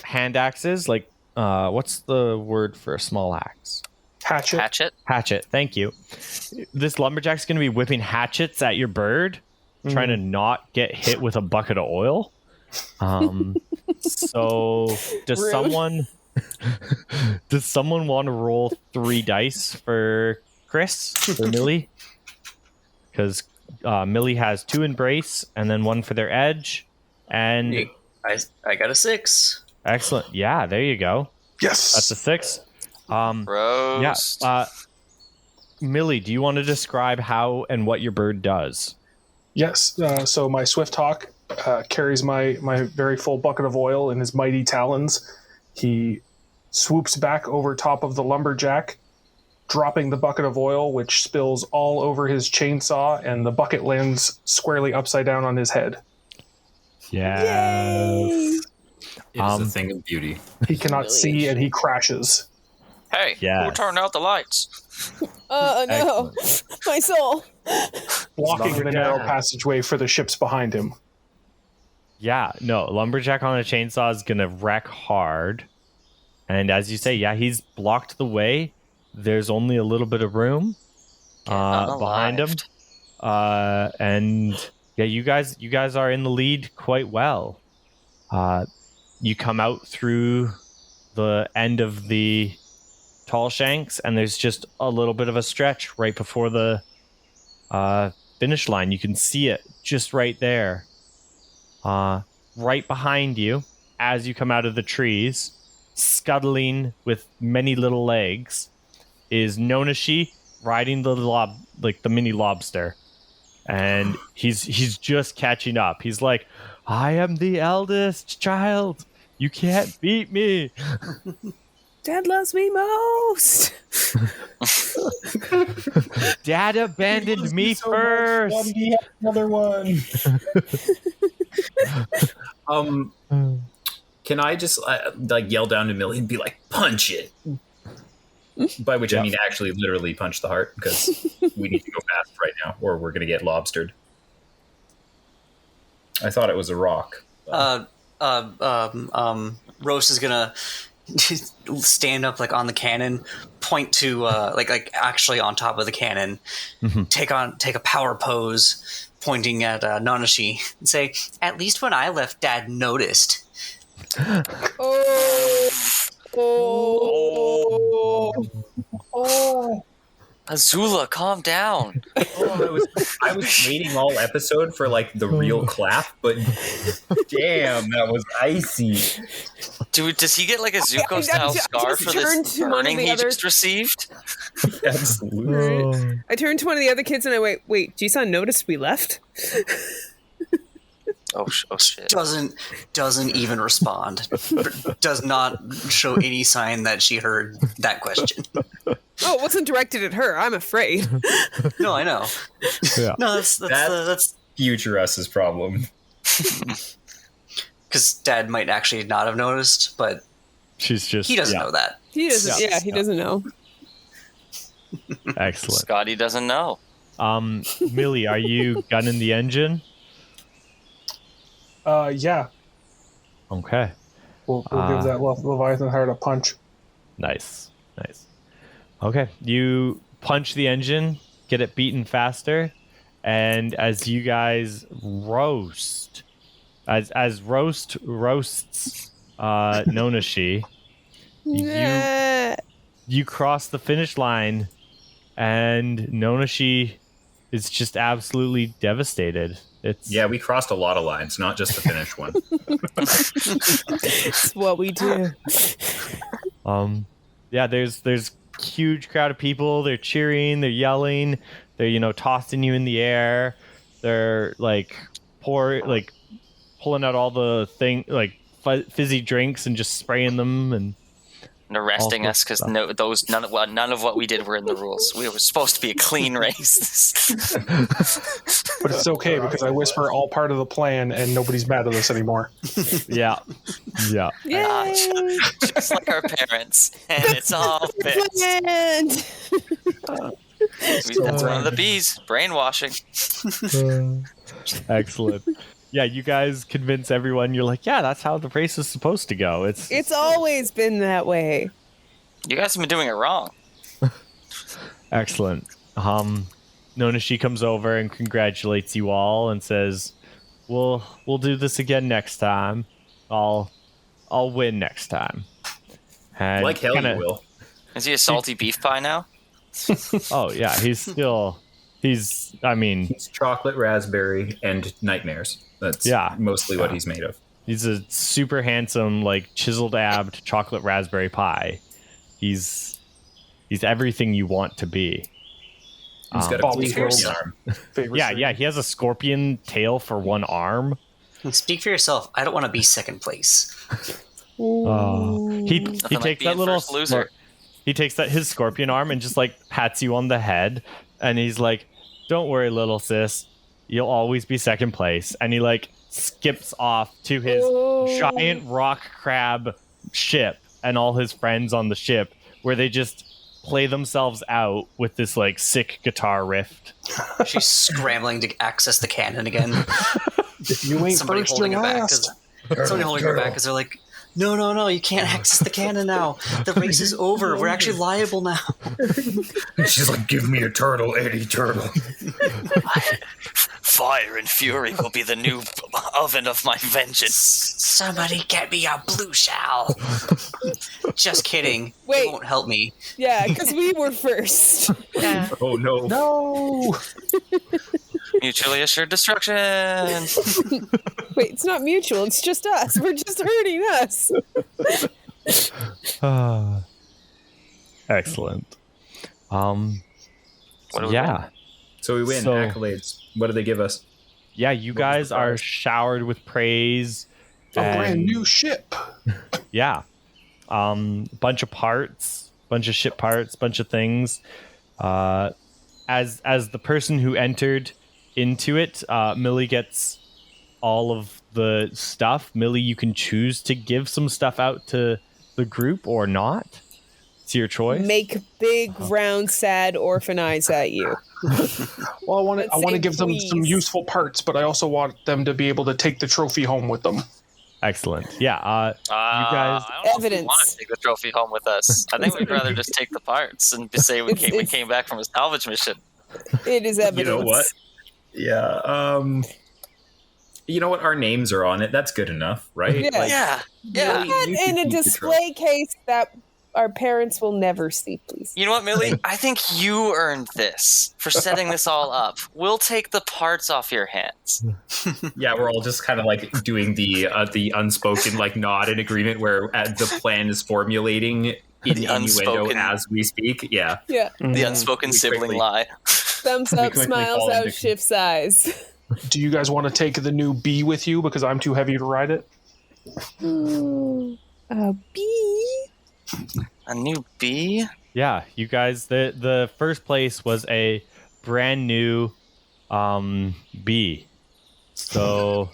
hand axes, like what's the word for a small axe? Hatchet. Thank you. This lumberjack's going to be whipping hatchets at your bird, trying to not get hit with a bucket of oil. So does Rude. someone want to roll 3 dice for Chris or Millie? Because Millie has 2 in brace and then 1 for their edge. And I got a 6. excellent. Yeah, there you go. Yes. That's a 6. Roast. Yeah. Millie, do you want to describe how and what your bird does? Yes. So my swift hawk carries my very full bucket of oil in his mighty talons. He swoops back over top of the lumberjack, dropping the bucket of oil, which spills all over his chainsaw, and the bucket lands squarely upside down on his head. Yes. It is a thing of beauty. He cannot see, and he crashes. Hey, Yes. who turned out the lights? No. My soul. Blocking the narrow passageway for the ships behind him. Yeah, no, lumberjack on a chainsaw is going to wreck hard. And as you say, yeah, he's blocked the way. There's only a little bit of room behind him. And yeah, you guys are in the lead quite well. You come out through the end of the tall shanks, and there's just a little bit of a stretch right before the finish line. You can see it just right there. Right behind you, as you come out of the trees, scuttling with many little legs, is Nonashi riding the mini lobster. And he's just catching up. He's like, I am the eldest child. You can't beat me. Dad loves me most. Dad abandoned me first. Another one. Can I just like yell down to Millie and be like, punch it? By which I mean actually literally punch the heart, because we need to go fast right now or we're going to get lobstered. I thought it was a rock. Roast is gonna stand up like on the cannon, point to like actually on top of the cannon, take a power pose, pointing at Nanashi and say, "At least when I left, Dad noticed." Azula, calm down. I was waiting all episode for like the real clap, but damn, that was icy. Dude, does he get like a Zuko style scar for this burning he just received? Absolutely. I turned to one of the other kids and I wait, Jisun noticed we left? Oh shit. Doesn't even respond. Does not show any sign that she heard that question. Oh, it wasn't directed at her. I'm afraid. No, I know. Yeah. No, that's future us's problem. Because Dad might actually not have noticed, but he doesn't know that. He doesn't. Yeah, he doesn't know. Excellent. Scotty doesn't know. Millie, are you gunning the engine? Yeah. Okay. We'll give that Leviathan heart a punch. Nice. Okay, you punch the engine, get it beaten faster, and as you guys roast, as roasts Nonashi, you cross the finish line, and Nonashi is just absolutely devastated. Yeah, we crossed a lot of lines, not just the finish one. It's what we do. Yeah, there's huge crowd of people. They're cheering, they're yelling, they're tossing you in the air. They're like pulling out all the fizzy drinks and just spraying them and arresting us because none of what we did were in the rules. We were supposed to be a clean race. But it's okay because I whisper all part of the plan and nobody's mad at us anymore. Yeah. Yay! Just like our parents, and it's all fixed. That's one of the B's, brainwashing. Excellent. Yeah, you guys convince everyone. You're like, yeah, that's how the race is supposed to go. It's always been that way. You guys have been doing it wrong. Excellent. Nonashi comes over and congratulates you all and says, we'll do this again next time. I'll win next time. And like hell you will. Is he a salty beef pie now? Oh yeah, he's chocolate, raspberry, and nightmares. That's mostly what he's made of. He's a super handsome, like chiseled abbed chocolate raspberry pie. He's everything you want to be. He's got a scorpion arm. Yeah, he has a scorpion tail for one arm. Speak for yourself. I don't want to be second place. He takes that little loser. He takes his scorpion arm and just like pats you on the head, and he's like, "Don't worry, little sis, you'll always be second place." And he like skips off to his giant rock crab ship and all his friends on the ship, where they just play themselves out with this like sick guitar riff. She's scrambling to access the cannon again. You ain't Somebody first, holding you're her back. last. Somebody holding her back because they're like, no, you can't access the cannon now. The race is over. We're actually liable now. She's like, give me a turtle, Eddie Turtle. Fire and fury will be the new oven of my vengeance. Somebody get me a blue shell. Just kidding. Wait. It won't help me. Yeah, because we were first. Oh no. No! Mutually assured destruction. Wait, it's not mutual. It's just us. We're just hurting us. Excellent. What do we win? So we win accolades. What do they give us? Yeah, you guys are showered with praise. A brand new ship. Yeah. Bunch of parts, bunch of ship parts, bunch of things. As the person who entered into it, Milley gets all of the stuff. Milley, you can choose to give some stuff out to the group or not. It's your choice. Make big, round, sad orphan eyes at you. Well, I want to give them some useful parts, but I also want them to be able to take the trophy home with them. Excellent. Yeah. You guys. I don't know Evidence. if we want to take the trophy home with us. I think we'd rather just take the parts and say we came back from a salvage mission. It is evidence. You know what? Yeah. You know what? Our names are on it. That's good enough, right? Yeah. Yeah. And in a display case that our parents will never see, please. You know what, Milley? I think you earned this for setting this all up. We'll take the parts off your hands. Yeah, we're all just kind of like doing the unspoken like nod in agreement where the plan is formulating in innuendo as we speak. Yeah. Yeah. The unspoken sibling lie. Thumbs up, smiles out, shifts eyes. Do you guys want to take the new bee with you because I'm too heavy to ride it? A bee? A new bee? Yeah, you guys. The first place was a brand new bee. So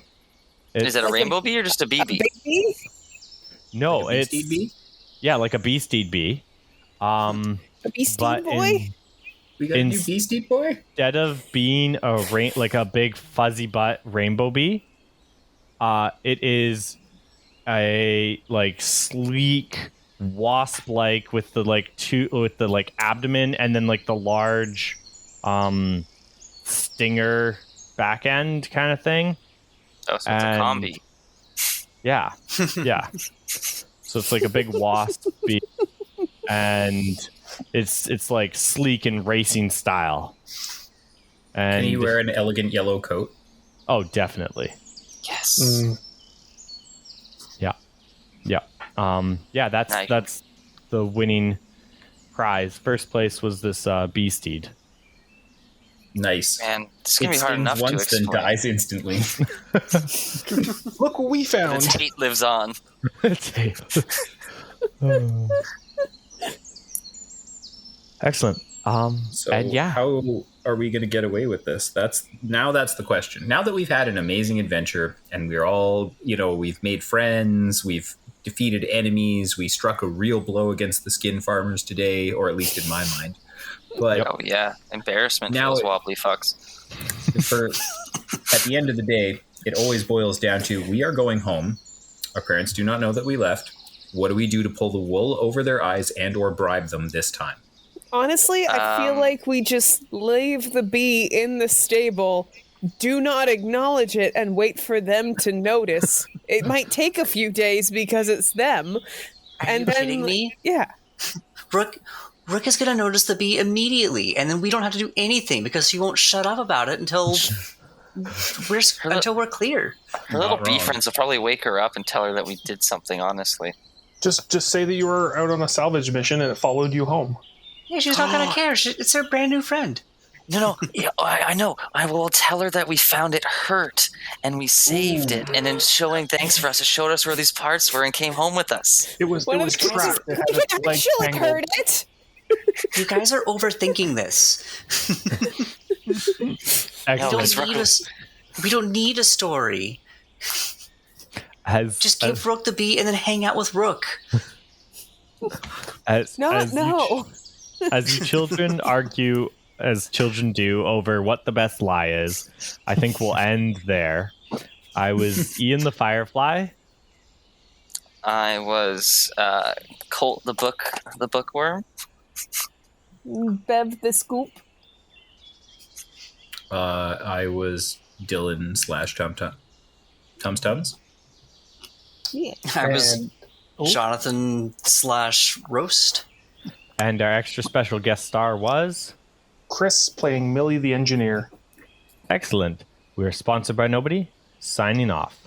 Is it a rainbow bee or just a bee bee? Big bee? No, Like a it's bee-steed bee? yeah, like a bee-steed bee. A bee But boy? We got a new beastie boy? Instead of being like a big fuzzy butt rainbow bee, it is a like sleek wasp-like with the abdomen and then like the large stinger back end kind of thing. Oh, so it's a combi. Yeah. So it's like a big wasp bee. and it's like sleek and racing style. And Can you wear an elegant yellow coat? Oh, definitely. Yes. Yeah. Nice. That's the winning prize. First place was this bee steed. Nice. Man, it's gonna be hard stings enough to once, then explain. dies instantly. Look what we found. Its hate lives on. Excellent. So and yeah, how are we going to get away with this? That's the question. Now that we've had an amazing adventure and we're all, we've made friends, we've defeated enemies, we struck a real blow against the skin farmers today, or at least in my mind. But Oh yeah, embarrassment Now for those it- wobbly fucks. at the end of the day, it always boils down to we are going home. Our parents do not know that we left. What do we do to pull the wool over their eyes and or bribe them this time? Honestly, I feel like we just leave the bee in the stable, do not acknowledge it, and wait for them to notice. It might take a few days because it's them. Are you kidding me? Yeah. Rook is gonna notice the bee immediately, and then we don't have to do anything because he won't shut up about it until we're clear. Her little Not bee wrong. friends will probably wake her up and tell her that we did something. Honestly, Just say that you were out on a salvage mission and it followed you home. Yeah, she's not gonna care. It's her brand new friend. no, yeah, I know. I will tell her that we found it hurt and we saved it, and in showing thanks for us, it showed us where these parts were and came home with us. It was When trapped. It had we its leg actually tangled. heard it. You guys are overthinking this. excellent. We don't need a story. Just give Rook the bee and then hang out with Rook. as No. as you children argue, as children do, over what the best lie is, I think we'll end there. I was Ian the Firefly. I was Colt the bookworm. Bev the scoop. I was Dylan / Tums-Tums. Yeah. I was And- Jonathan / Roast. And our extra special guest star was... Chris playing Milley the engineer. Excellent. We're sponsored by nobody. Signing off.